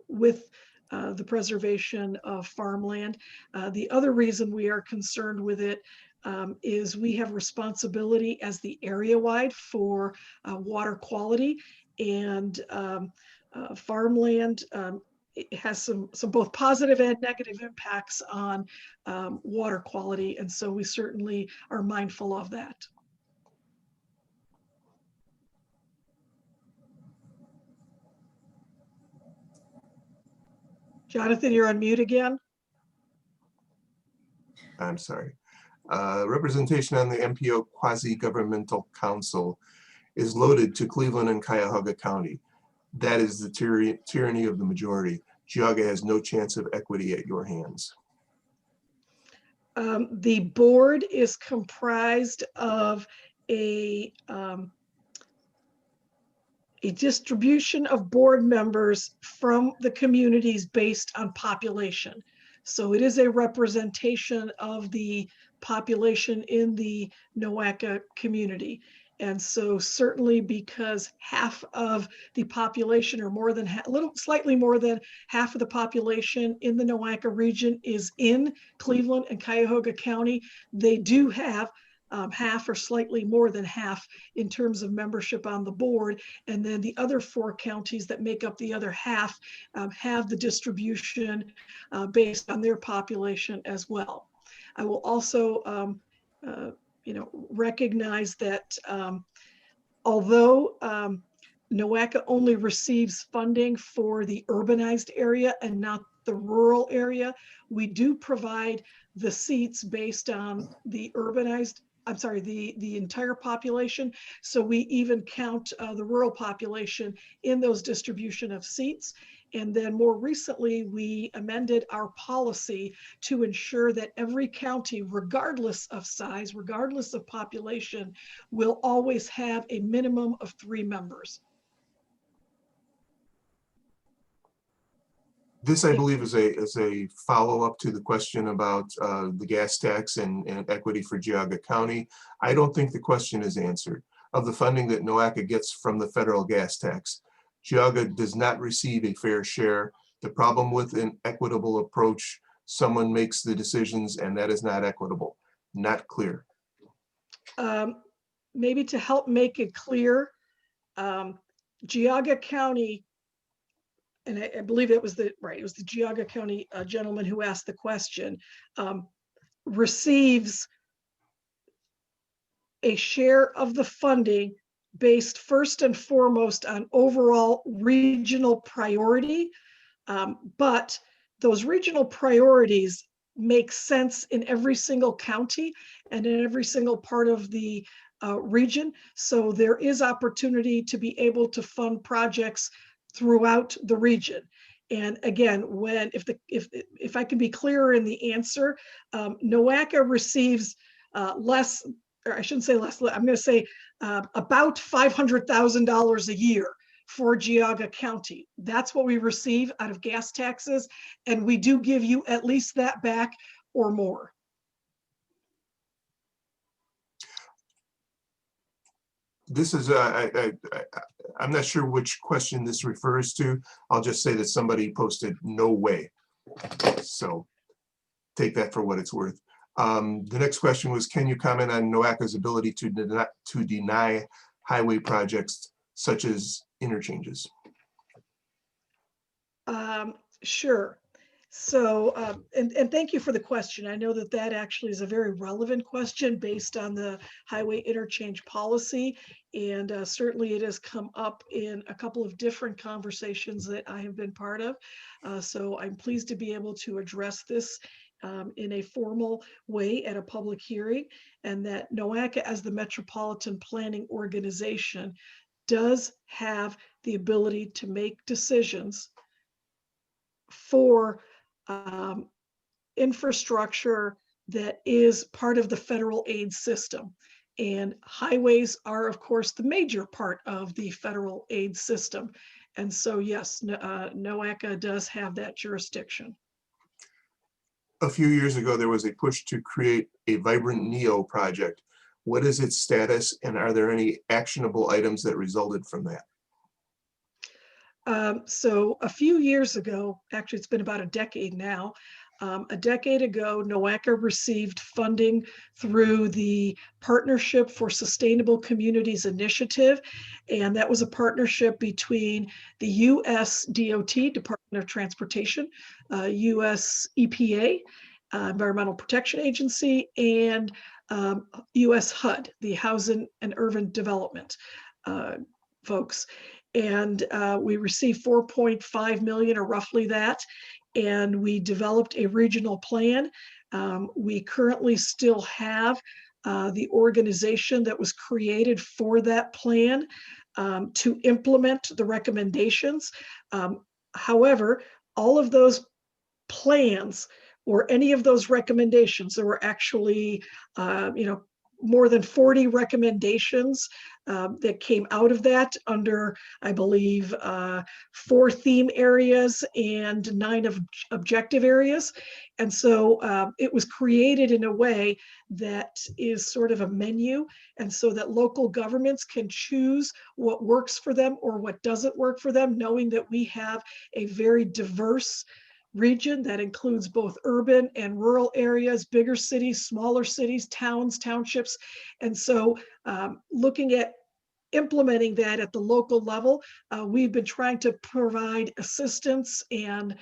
with the preservation of farmland. The other reason we are concerned with it is we have responsibility as the area-wide for water quality, and farmland it has some both positive and negative impacts on water quality, and so we certainly are mindful of that. Jonathan, you're on mute again. I'm sorry. Representation on the MPO Quasi-Governmental Council is loaded to Cleveland and Cuyahoga County. That is the tyranny of the majority. Geauga has no chance of equity at your hands. The board is comprised of a distribution of board members from the communities based on population. So it is a representation of the population in the NOACA community. And so certainly, because half of the population, or more than slightly more than half of the population in the NOACA region is in Cleveland and Cuyahoga County, they do have half or slightly more than half in terms of membership on the board. And then the other 4 counties that make up the other half have the distribution based on their population as well. I will also recognize that although NOACA only receives funding for the urbanized area and not the rural area, we do provide the seats based on the urbanized, the entire population. So we even count the rural population in those distribution of seats. And then more recently, we amended our policy to ensure that every county, regardless of size, regardless of population, will always have a minimum of 3 members. This, I believe, is a follow-up to the question about the gas tax and equity for Geauga County. I don't think the question is answered. Of the funding that NOACA gets from the federal gas tax, Geauga does not receive a fair share. The problem with an equitable approach, someone makes the decisions, and that is not equitable, not clear. Maybe to help make it clear, Geauga County, and I believe it was the Geauga County gentleman who asked the question, receives a share of the funding based first and foremost on overall regional priority. But those regional priorities make sense in every single county and in every single part of the region. So there is opportunity to be able to fund projects throughout the region. And again, if I can be clearer in the answer, NOACA receives less, or I shouldn't say less, I'm going to say about $500,000 a year for Geauga County. That's what we receive out of gas taxes, and we do give you at least that back or more. This is, I'm not sure which question this refers to. I'll just say that somebody posted no way. So take that for what it's worth. The next question was, can you comment on NOACA's ability to deny highway projects such as interchanges? Sure. So, and thank you for the question. I know that that actually is a very relevant question based on the highway interchange policy. And certainly it has come up in a couple of different conversations that I have been part of. So I'm pleased to be able to address this in a formal way at a public hearing, and that NOACA, as the Metropolitan Planning Organization, does have the ability to make decisions for infrastructure that is part of the federal aid system. And highways are, of course, the major part of the federal aid system. And so, yes, NOACA does have that jurisdiction. A few years ago, there was a push to create a vibrant Eneo project. What is its status, and are there any actionable items that resulted from that? So a few years ago, actually it's been about a decade now, a decade ago, NOACA received funding through the Partnership for Sustainable Communities Initiative. And that was a partnership between the US DOT, Department of Transportation, US EPA, Environmental Protection Agency, and US HUD, the Housing and Urban Development folks. And we received 4.5 million, or roughly that, and we developed a regional plan. We currently still have the organization that was created for that plan to implement the recommendations. However, all of those plans or any of those recommendations, there were actually, more than 40 recommendations that came out of that under, I believe, 4 theme areas and 9 objective areas. And so it was created in a way that is sort of a menu, and so that local governments can choose what works for them or what doesn't work for them, knowing that we have a very diverse region that includes both urban and rural areas, bigger cities, smaller cities, towns, townships. And so looking at implementing that at the local level, we've been trying to provide assistance and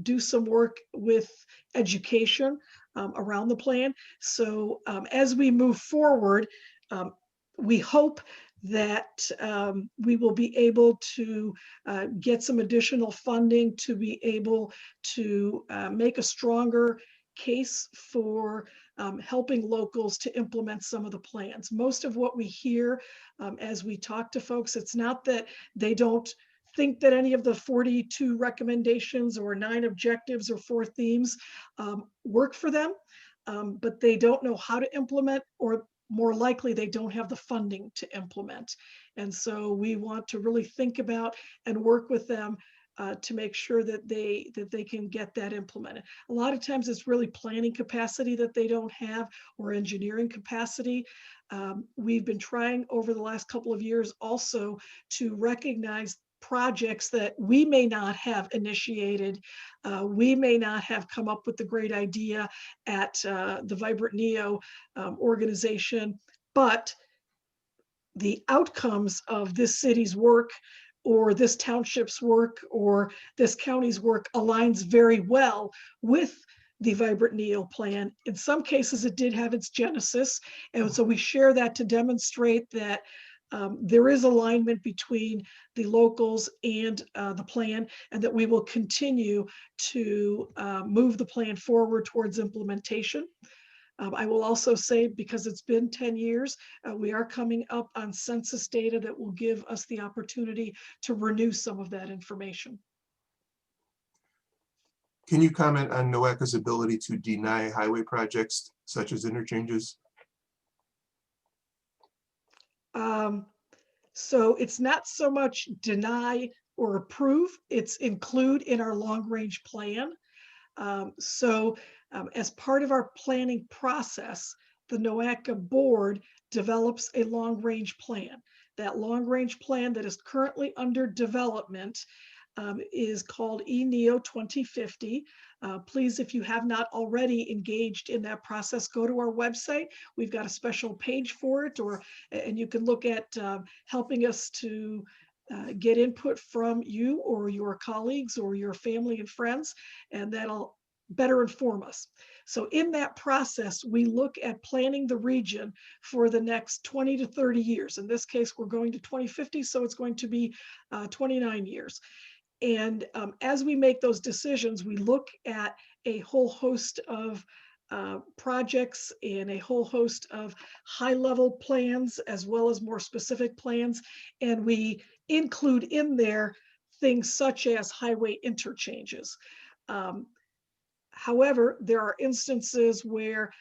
do some work with education around the plan. So as we move forward, we hope that we will be able to get some additional funding to be able to make a stronger case for helping locals to implement some of the plans. Most of what we hear as we talk to folks, it's not that they don't think that any of the 42 recommendations or 9 objectives or 4 themes work for them, but they don't know how to implement, or more likely they don't have the funding to implement. And so we want to really think about and work with them to make sure that they can get that implemented. A lot of times it's really planning capacity that they don't have, or engineering capacity. We've been trying over the last couple of years also to recognize projects that we may not have initiated. We may not have come up with the great idea at the Vibrant Eneo organization, but the outcomes of this city's work, or this township's work, or this county's work aligns very well with the Vibrant Eneo plan. In some cases, it did have its genesis. And so we share that to demonstrate that there is alignment between the locals and the plan, and that we will continue to move the plan forward towards implementation. I will also say, because it's been 10 years, we are coming up on census data that will give us the opportunity to renew some of that information. Can you comment on NOACA's ability to deny highway projects such as interchanges? So it's not so much deny or approve, it's include in our long range plan. As part of our planning process, the NOACA board develops a long-range plan. That long-range plan that is currently under development is called Eneo 2050. Please, if you have not already engaged in that process, go to our website. We've got a special page for it, and you can look at helping us to get input from you or your colleagues or your family and friends, and that'll better inform us. So in that process, we look at planning the region for the next 20 to 30 years. In this case, we're going to 2050, so it's going to be 29 years. And as we make those decisions, we look at a whole host of projects and a whole host of high-level plans as well as more specific plans. And we include in there things such as highway interchanges. However, there are instances where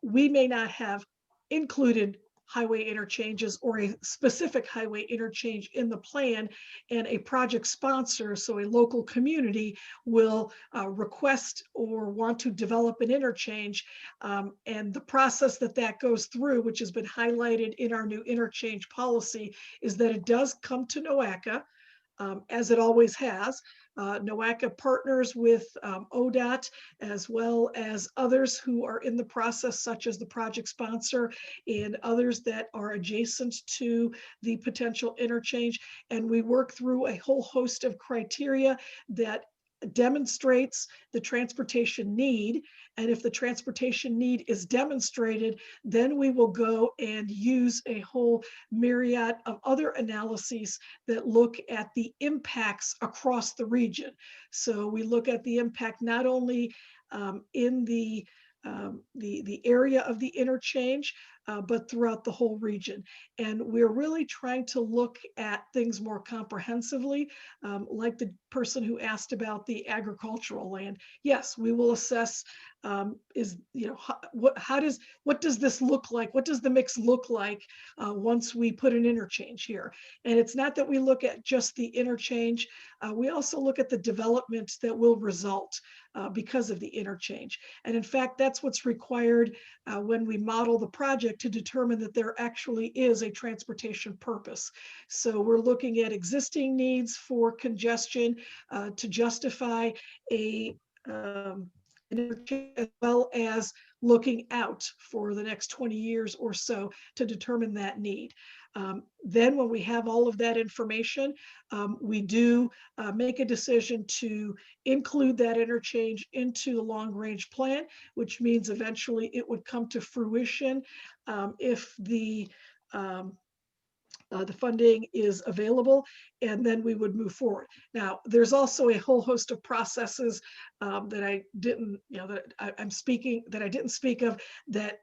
we may not have included highway interchanges or a specific highway interchange in the plan, and a project sponsor, so a local community, will request or want to develop an interchange. And the process that goes through, which has been highlighted in our new interchange policy, is that it does come to NOACA, as it always has. NOACA partners with ODOT as well as others who are in the process, such as the project sponsor and others that are adjacent to the potential interchange. And we work through a whole host of criteria that demonstrates the transportation need. And if the transportation need is demonstrated, then we will go and use a whole myriad of other analyses that look at the impacts across the region. So we look at the impact not only in the area of the interchange, but throughout the whole region. And we're really trying to look at things more comprehensively, like the person who asked about the agricultural land. Yes, we will assess what does this look like? What does the mix look like once we put an interchange here? And it's not that we look at just the interchange. We also look at the development that will result because of the interchange. And in fact, that's what's required when we model the project to determine that there actually is a transportation purpose. So we're looking at existing needs for congestion to justify an interchange, as well as looking out for the next 20 years or so to determine that need. Then when we have all of that information, we do make a decision to include that interchange into the long-range plan, which means eventually it would come to fruition if the funding is available, and then we would move forward. Now, there's also a whole host of processes that I didn't, that I didn't speak of, that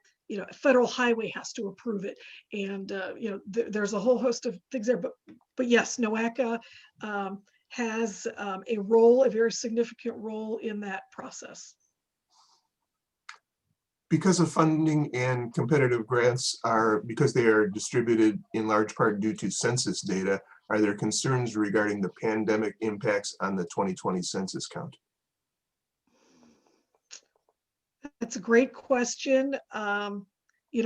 federal highway has to approve it, and there's a whole host of things there. But yes, NOACA has a very significant role in that process. Because of funding and competitive grants because they are distributed in large part due to census data, are there concerns regarding the pandemic impacts on the 2020 census count? That's a great question.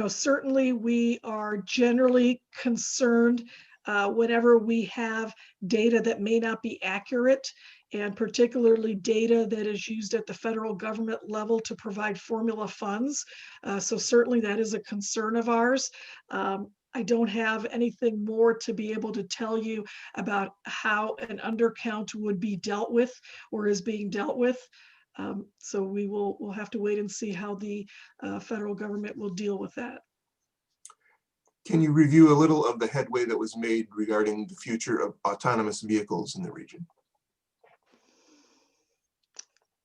Certainly we are generally concerned whenever we have data that may not be accurate, and particularly data that is used at the federal government level to provide formula funds. So certainly that is a concern of ours. I don't have anything more to be able to tell you about how an undercount would be dealt with or is being dealt with. So we'll have to wait and see how the federal government will deal with that. Can you review a little of the headway that was made regarding the future of autonomous vehicles in the region?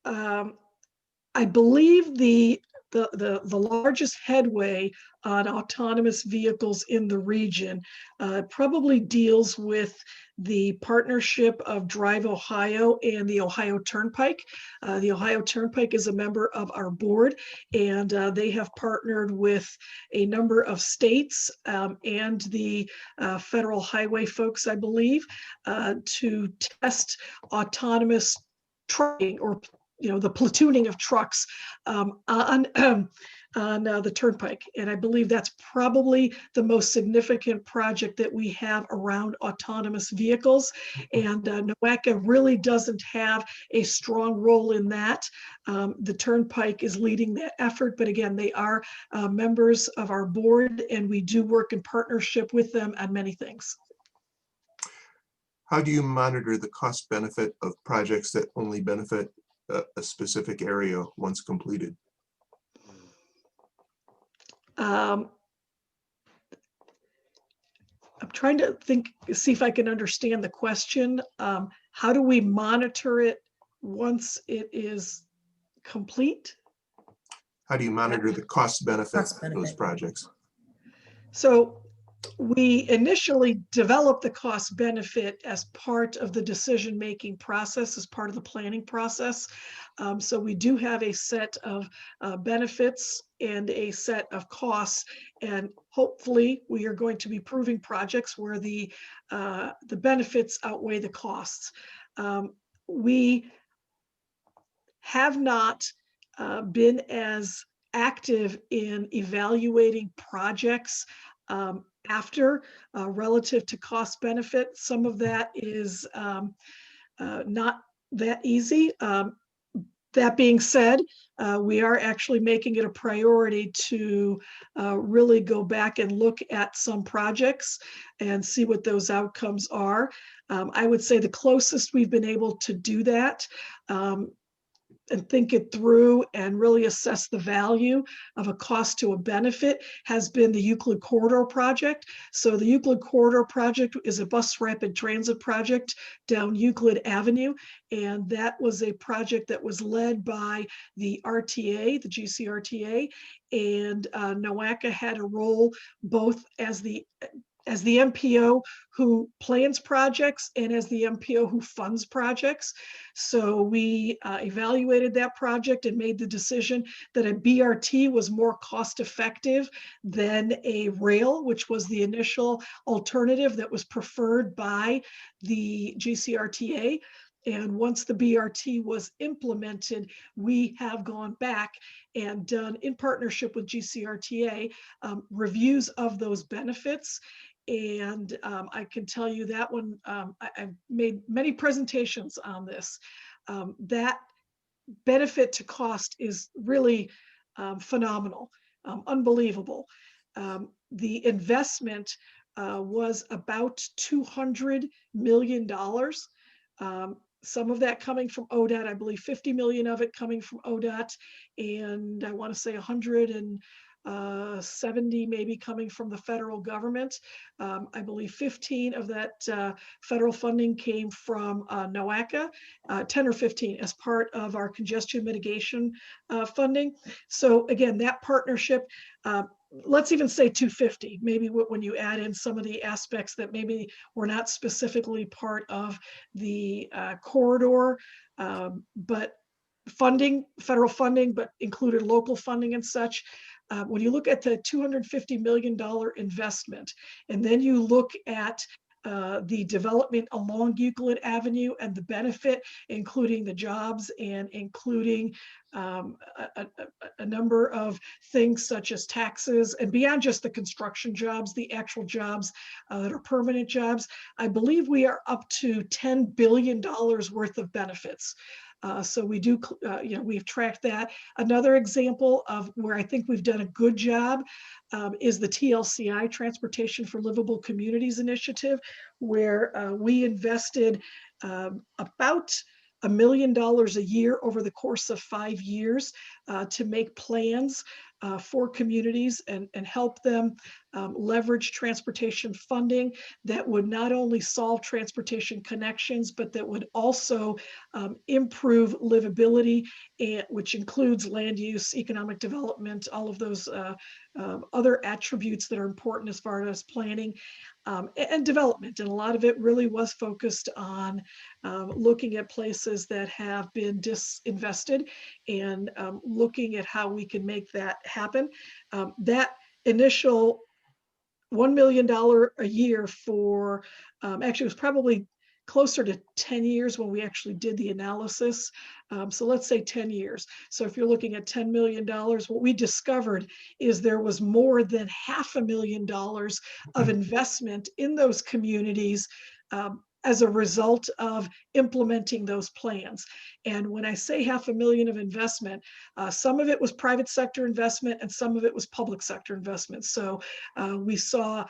I believe the largest headway on autonomous vehicles in the region probably deals with the partnership of Drive Ohio and the Ohio Turnpike. The Ohio Turnpike is a member of our board, and they have partnered with a number of states and the federal highway folks, I believe, to test autonomous trucking, or the platooning of trucks on on the Turnpike. And I believe that's probably the most significant project that we have around autonomous vehicles. And NOACA really doesn't have a strong role in that. The Turnpike is leading that effort, but again, they are members of our board, and we do work in partnership with them on many things. How do you monitor the cost benefit of projects that only benefit a specific area once completed? I'm trying to see if I can understand the question. How do we monitor it once it is complete? How do you monitor the cost benefit of those projects? So we initially developed the cost benefit as part of the decision-making process, as part of the planning process. So we do have a set of benefits and a set of costs, and hopefully we are going to be proving projects where the benefits outweigh the costs. We have not been as active in evaluating projects after relative to cost benefit. Some of that is not that easy. That being said, we are actually making it a priority to really go back and look at some projects and see what those outcomes are. I would say the closest we've been able to do that and think it through and really assess the value of a cost to a benefit has been the Euclid Corridor project. So the Euclid Corridor project is a bus rapid transit project down Euclid Avenue. And that was a project that was led by the RTA, the GCRTA, and NOACA had a role both as the MPO who plans projects and as the MPO who funds projects. So we evaluated that project and made the decision that a BRT was more cost effective than a rail, which was the initial alternative that was preferred by the GCRTA. And once the BRT was implemented, we have gone back and done, in partnership with GCRTA, reviews of those benefits. And I can tell you that one, I've made many presentations on this. That benefit to cost is really phenomenal, unbelievable. The investment was about $200 million. Some of that coming from ODOT, I believe 50 million of it coming from ODOT, and I want to say 170 maybe coming from the federal government. I believe 15 of that federal funding came from NOACA, 10 or 15 as part of our congestion mitigation funding. So again, that partnership, let's even say 250, maybe when you add in some of the aspects that maybe were not specifically part of the corridor, but funding, federal funding, but included local funding and such. When you look at the $250 million investment, and then you look at the development along Euclid Avenue and the benefit, including the jobs and including a number of things such as taxes and beyond just the construction jobs, the actual jobs that are permanent jobs, I believe we are up to $10 billion worth of benefits. So we do, we've tracked that. Another example of where I think we've done a good job is the TLCI, Transportation for Livable Communities initiative, where we invested about $1 million a year over the course of 5 years to make plans for communities and help them leverage transportation funding that would not only solve transportation connections, but that would also improve livability, which includes land use, economic development, all of those other attributes that are important as far as planning and development. And a lot of it really was focused on looking at places that have been disinvested and looking at how we can make that happen. That initial $1 million a year for, actually it was probably closer to 10 years when we actually did the analysis. So let's say 10 years. So if you're looking at $10 million, what we discovered is there was more than $500,000 of investment in those communities as a result of implementing those plans. And when I say $500,000 of investment, some of it was private sector investment and some of it was public sector investment. So we saw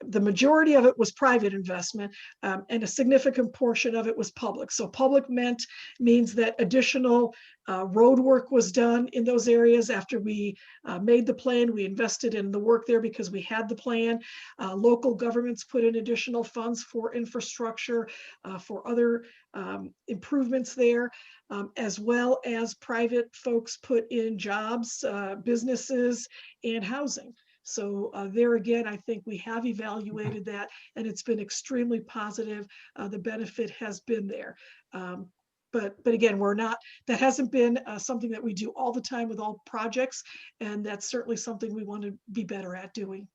the majority of it was private investment, and a significant portion of it was public. So public means that additional road work was done in those areas after we made the plan. We invested in the work there because we had the plan. Local governments put in additional funds for infrastructure, for other improvements there, as well as private folks put in jobs, businesses, and housing. So there again, I think we have evaluated that, and it's been extremely positive. The benefit has been there. But again, that hasn't been something that we do all the time with all projects, and that's certainly something we want to be better at doing.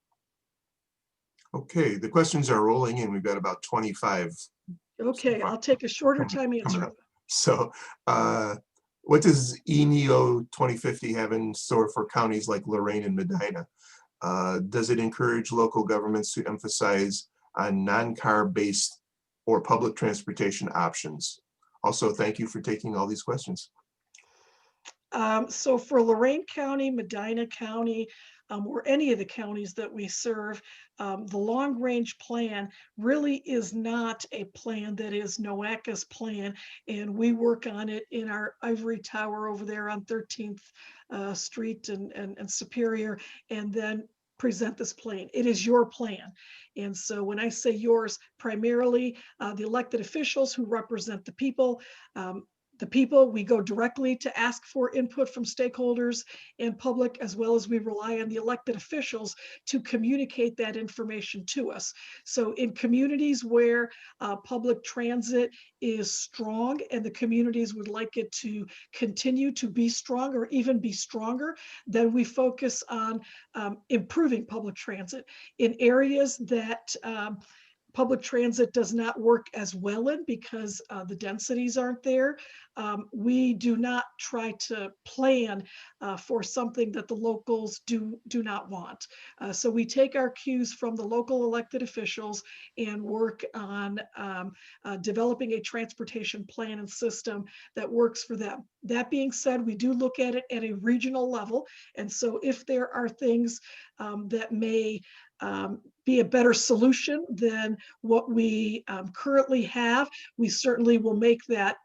Okay, the questions are rolling in. We've got about 25. Okay, I'll take a shorter time answering. So what does Eneo 2050 have in store for counties like Lorain and Medina? Does it encourage local governments to emphasize on non-car based or public transportation options? Also, thank you for taking all these questions. So for Lorain County, Medina County, or any of the counties that we serve, the long range plan really is not a plan that is NOACA's plan. And we work on it in our ivory tower over there on 13th Street and Superior, and then present this plan. It is your plan. And so when I say yours, primarily the elected officials who represent the people, we go directly to ask for input from stakeholders and public, as well as we rely on the elected officials to communicate that information to us. So in communities where public transit is strong and the communities would like it to continue to be strong or even be stronger, then we focus on improving public transit. In areas that public transit does not work as well in because the densities aren't there, we do not try to plan for something that the locals do not want. So we take our cues from the local elected officials and work on developing a transportation plan and system that works for them. That being said, we do look at it at a regional level. And so if there are things that may be a better solution than what we currently have, we certainly will make that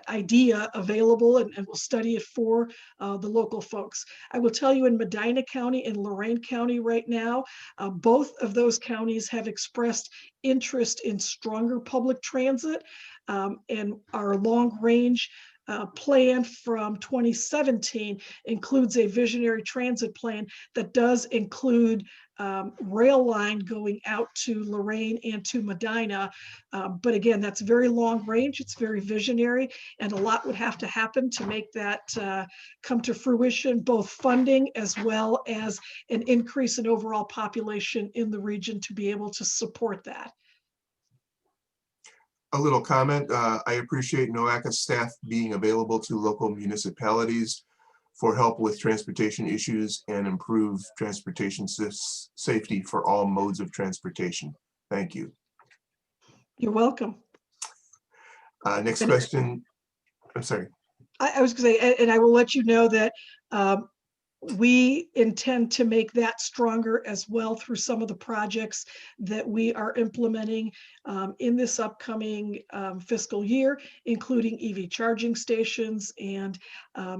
idea available and we'll study it for the local folks. I will tell you in Medina County and Lorain County right now, both of those counties have expressed interest in stronger public transit, and our long range plan from 2017 includes a visionary transit plan that does include rail line going out to Lorain and to Medina. But again, that's very long range, it's very visionary, and a lot would have to happen to make that come to fruition, both funding as well as an increase in overall population in the region to be able to support that. A little comment, I appreciate NOACA staff being available to local municipalities for help with transportation issues and improve transportation safety for all modes of transportation. Thank you. You're welcome. Next question. I'm sorry. I was going to say, and I will let you know that we intend to make that stronger as well through some of the projects that we are implementing in this upcoming fiscal year, including EV charging stations and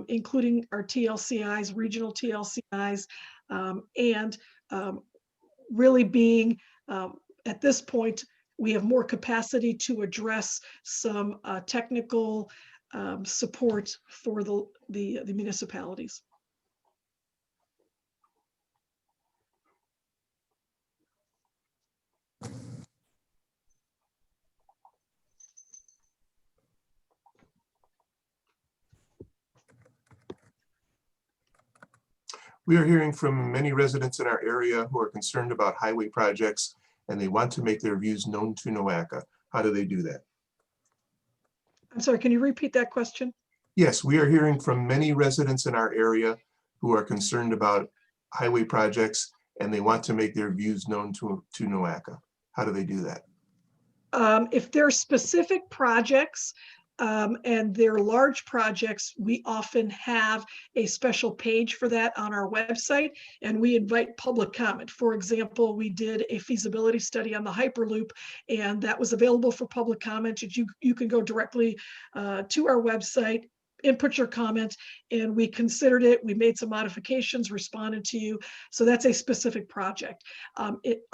including our TLCIs, regional TLCIs, and really being, at this point, we have more capacity to address some technical support for the municipalities. We are hearing from many residents in our area who are concerned about highway projects and they want to make their views known to NOACA. How do they do that? I'm sorry, can you repeat that question? Yes, we are hearing from many residents in our area who are concerned about highway projects, and they want to make their views known to NOACA. How do they do that? If there are specific projects and they're large projects, we often have a special page for that on our website, and we invite public comment. For example, we did a feasibility study on the Hyperloop, and that was available for public comment. You can go directly to our website, input your comment, and we considered it. We made some modifications, responded to you. So that's a specific project.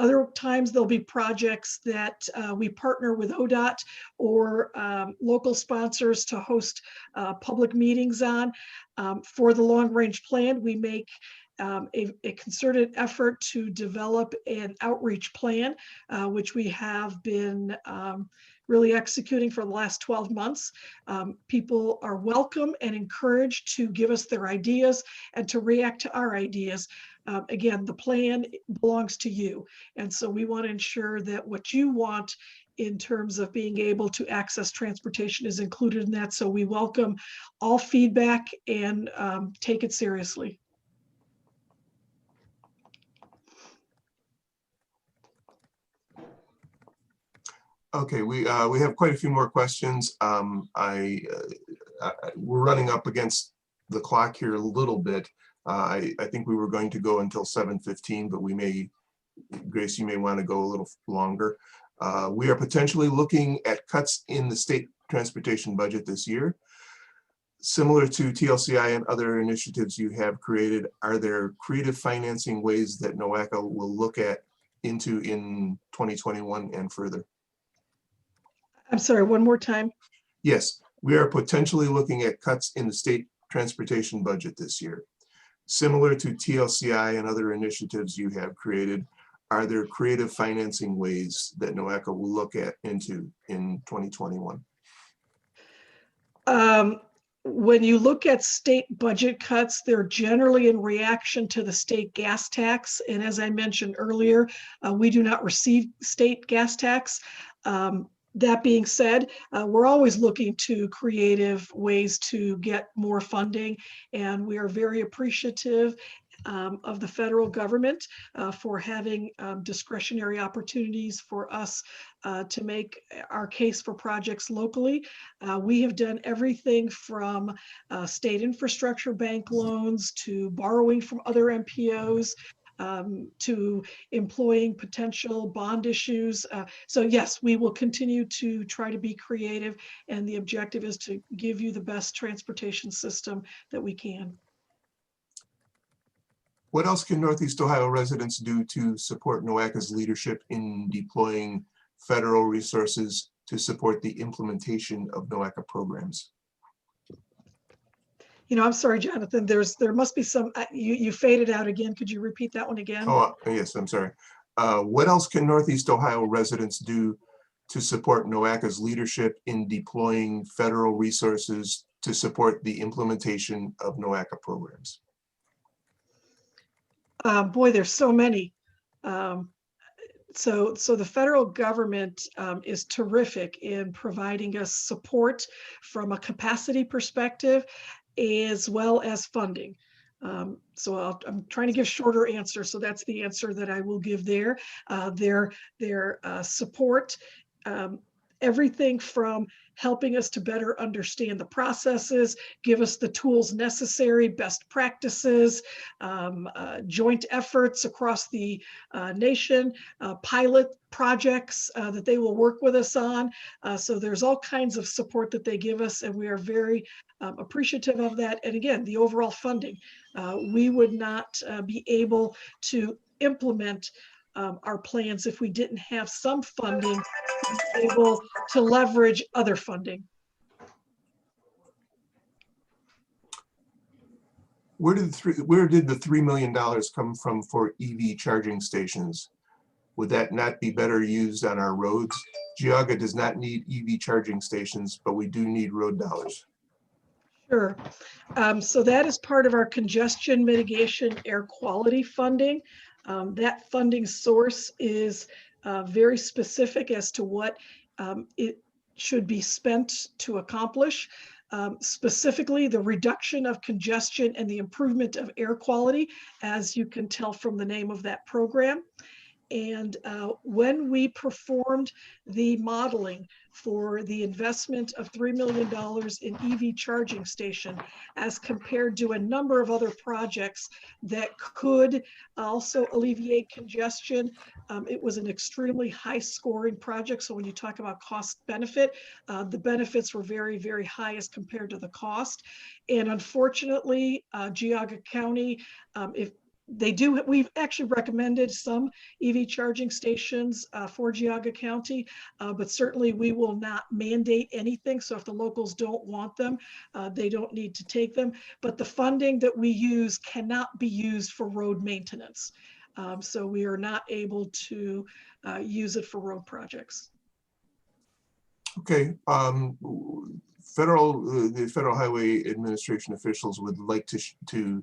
Other times there'll be projects that we partner with ODOT or local sponsors to host public meetings on. For the long range plan, we make a concerted effort to develop an outreach plan, which we have been really executing for the last 12 months. People are welcome and encouraged to give us their ideas and to react to our ideas. Again, the plan belongs to you. And so we want to ensure that what you want in terms of being able to access transportation is included in that. So we welcome all feedback and take it seriously. Okay, we have quite a few more questions. We're running up against the clock here a little bit. I think we were going to go until 7:15, but we may, Grace, you may want to go a little longer. We are potentially looking at cuts in the state transportation budget this year. Similar to TLCI and other initiatives you have created, are there creative financing ways that NOACA will look at into in 2021 and further? I'm sorry, one more time. Yes, we are potentially looking at cuts in the state transportation budget this year. Similar to TLCI and other initiatives you have created, are there creative financing ways that NOACA will look at into in 2021? When you look at state budget cuts, they're generally in reaction to the state gas tax. And as I mentioned earlier, we do not receive state gas tax. That being said, we're always looking to creative ways to get more funding, and we are very appreciative of the federal government for having discretionary opportunities for us to make our case for projects locally. We have done everything from state infrastructure bank loans to borrowing from other MPOs, to employing potential bond issues. So yes, we will continue to try to be creative, and the objective is to give you the best transportation system that we can. What else can Northeast Ohio residents do to support NOACA's leadership in deploying federal resources to support the implementation of NOACA programs? You know, I'm sorry, Jonathan, there must be some, you faded out again. Could you repeat that one again? Oh, yes, I'm sorry. What else can Northeast Ohio residents do to support NOACA's leadership in deploying federal resources to support the implementation of NOACA programs? Boy, there's so many. So the federal government is terrific in providing us support from a capacity perspective, as well as funding. So I'm trying to give shorter answers. So that's the answer that I will give there. Their support, everything from helping us to better understand the processes, give us the tools necessary, best practices, joint efforts across the nation, pilot projects that they will work with us on. So there's all kinds of support that they give us, and we are very appreciative of that. And again, the overall funding. We would not be able to implement our plans if we didn't have some funding to be able to leverage other funding. Where did the $3 million come from for EV charging stations? Would that not be better used on our roads? Geauga does not need EV charging stations, but we do need road dollars. Sure. So that is part of our congestion mitigation air quality funding. That funding source is very specific as to what it should be spent to accomplish. Specifically, the reduction of congestion and the improvement of air quality, as you can tell from the name of that program. And when we performed the modeling for the investment of $3 million in EV charging station, as compared to a number of other projects that could also alleviate congestion, it was an extremely high scoring project. So when you talk about cost benefit, the benefits were very, very high as compared to the cost. And unfortunately, Geauga County, we've actually recommended some EV charging stations for Geauga County, but certainly we will not mandate anything. So if the locals don't want them, they don't need to take them. But the funding that we use cannot be used for road maintenance. So we are not able to use it for road projects. Okay. The Federal Highway Administration officials would like to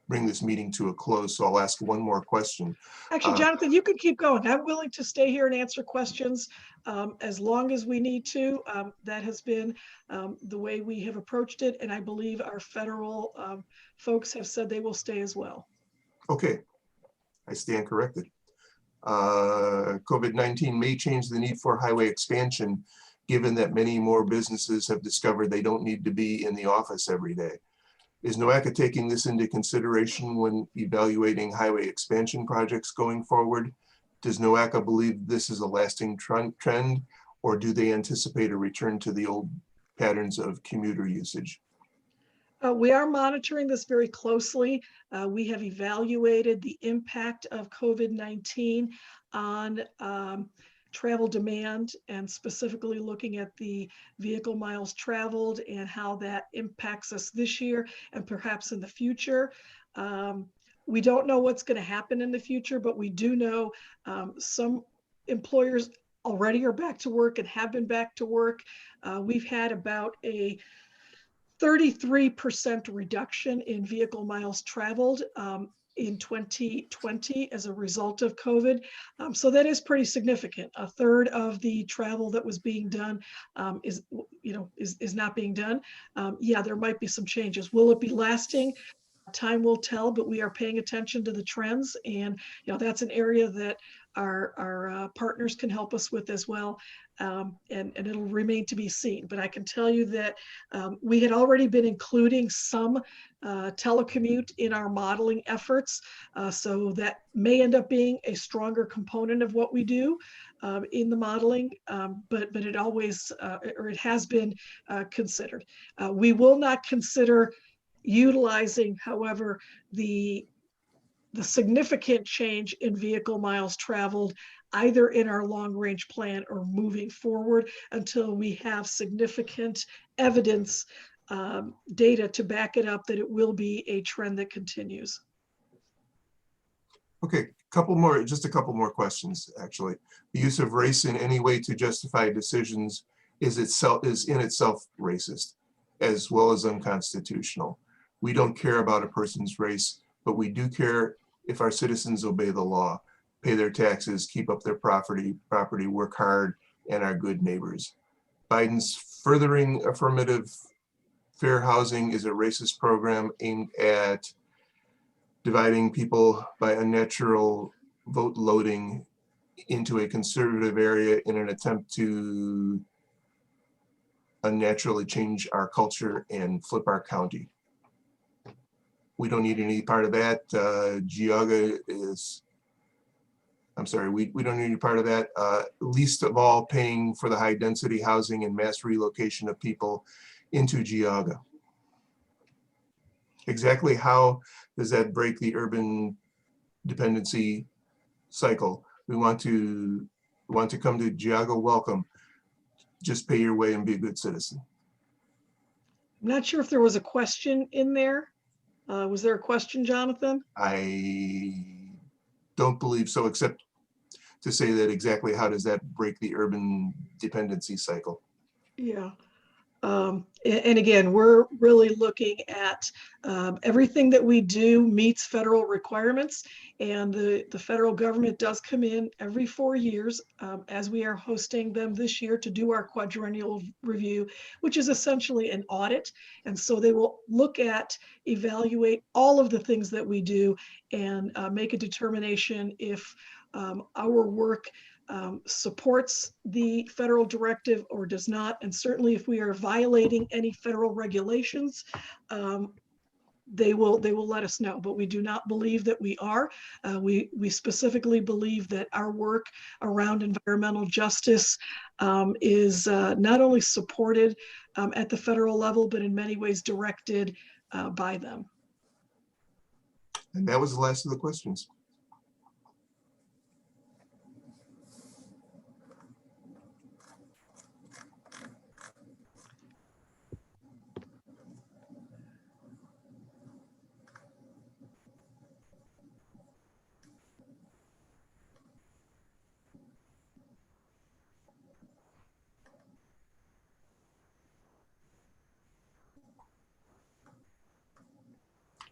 bring this meeting to a close, so I'll ask one more question. Actually, Jonathan, you could keep going. I'm willing to stay here and answer questions as long as we need to. That has been the way we have approached it, and I believe our federal folks have said they will stay as well. Okay, I stand corrected. COVID-19 may change the need for highway expansion, given that many more businesses have discovered they don't need to be in the office every day. Is NOACA taking this into consideration when evaluating highway expansion projects going forward? Does NOACA believe this is a lasting trend, or do they anticipate a return to the old patterns of commuter usage? We are monitoring this very closely. We have evaluated the impact of COVID-19 on travel demand, and specifically looking at the vehicle miles traveled and how that impacts us this year and perhaps in the future. We don't know what's going to happen in the future, but we do know some employers already are back to work and have been back to work. We've had about a 33% reduction in vehicle miles traveled in 2020 as a result of COVID. So that is pretty significant. A third of the travel that was being done is not being done. Yeah, there might be some changes. Will it be lasting? Time will tell, but we are paying attention to the trends, and that's an area that our partners can help us with as well, and it'll remain to be seen. But I can tell you that we had already been including some telecommute in our modeling efforts, so that may end up being a stronger component of what we do in the modeling, but it always or it has been considered. We will not consider utilizing, however, the significant change in vehicle miles traveled either in our long range plan or moving forward until we have significant evidence, data to back it up that it will be a trend that continues. Okay, just a couple more questions, actually. The use of race in any way to justify decisions is in itself racist, as well as unconstitutional. We don't care about a person's race, but we do care if our citizens obey the law, pay their taxes, keep up their property, work hard, and are good neighbors. Biden's furthering affirmative fair housing is a racist program aimed at dividing people by unnatural vote loading into a conservative area in an attempt to unnaturally change our culture and flip our county. We don't need any part of that. Geauga is, I'm sorry, we don't need any part of that. Least of all paying for the high density housing and mass relocation of people into Geauga. Exactly how does that break the urban dependency cycle? We want to come to Geauga, welcome. Just pay your way and be a good citizen. I'm not sure if there was a question in there. Was there a question, Jonathan? I don't believe so, except to say that exactly how does that break the urban dependency cycle? Yeah. And again, we're really looking at everything that we do meets federal requirements, and the federal government does come in every 4 years, as we are hosting them this year to do our quadrennial review, which is essentially an audit. And so they will look at, evaluate all of the things that we do and make a determination if our work supports the federal directive or does not. And certainly if we are violating any federal regulations, they will let us know, but we do not believe that we are. We specifically believe that our work around environmental justice is not only supported at the federal level, but in many ways directed by them. And that was the last of the questions.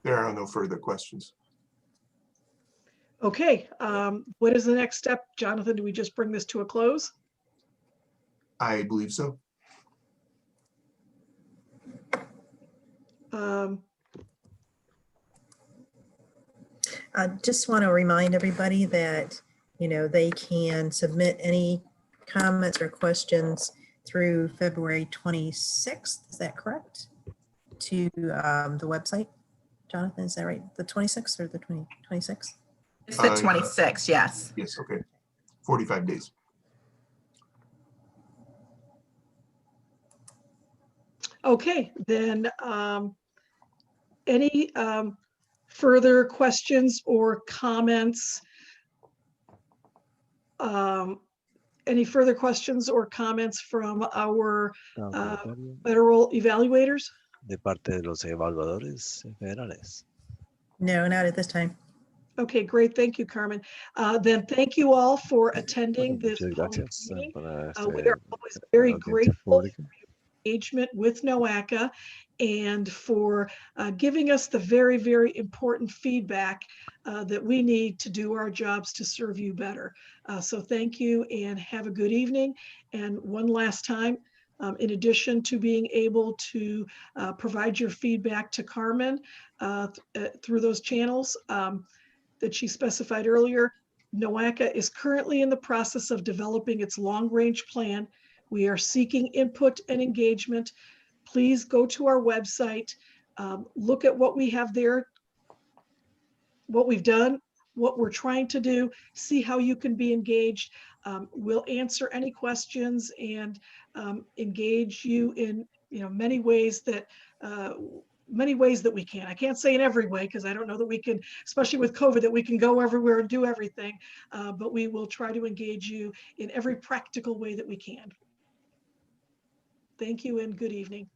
There are no further questions. Okay, what is the next step? Jonathan, do we just bring this to a close? I believe so. I just want to remind everybody that, you know, they can submit any comments or questions through February 26th. Is that correct? To the website. Jonathan, is that right? The 26th or the 26th? It's the 26th, yes. Yes, okay. 45 days. Okay, then any further questions or comments? Any further questions or comments from our federal evaluators? De parte de los evaluadores federales. No, not at this time. Okay, great. Thank you, Carmen. Then thank you all for attending this Muchas public gracias meeting. para We are always very grateful for your engagement with NOACA and for giving us the very, very important feedback that we need to do our jobs to serve you better. So thank you and have a good evening. And one last time, in addition to being able to provide your feedback to Carmen through those channels that she specified earlier, NOACA is currently in the process of developing its long-range plan. We are seeking input and engagement. Please go to our website, look at what we have there, what we've done, what we're trying to do, see how you can be engaged. We'll answer any questions and engage you in many ways that we can. I can't say in every way because I don't know that we can, especially with COVID, that we can go everywhere and do everything, but we will try to engage you in every practical way that we can. Thank you and good evening.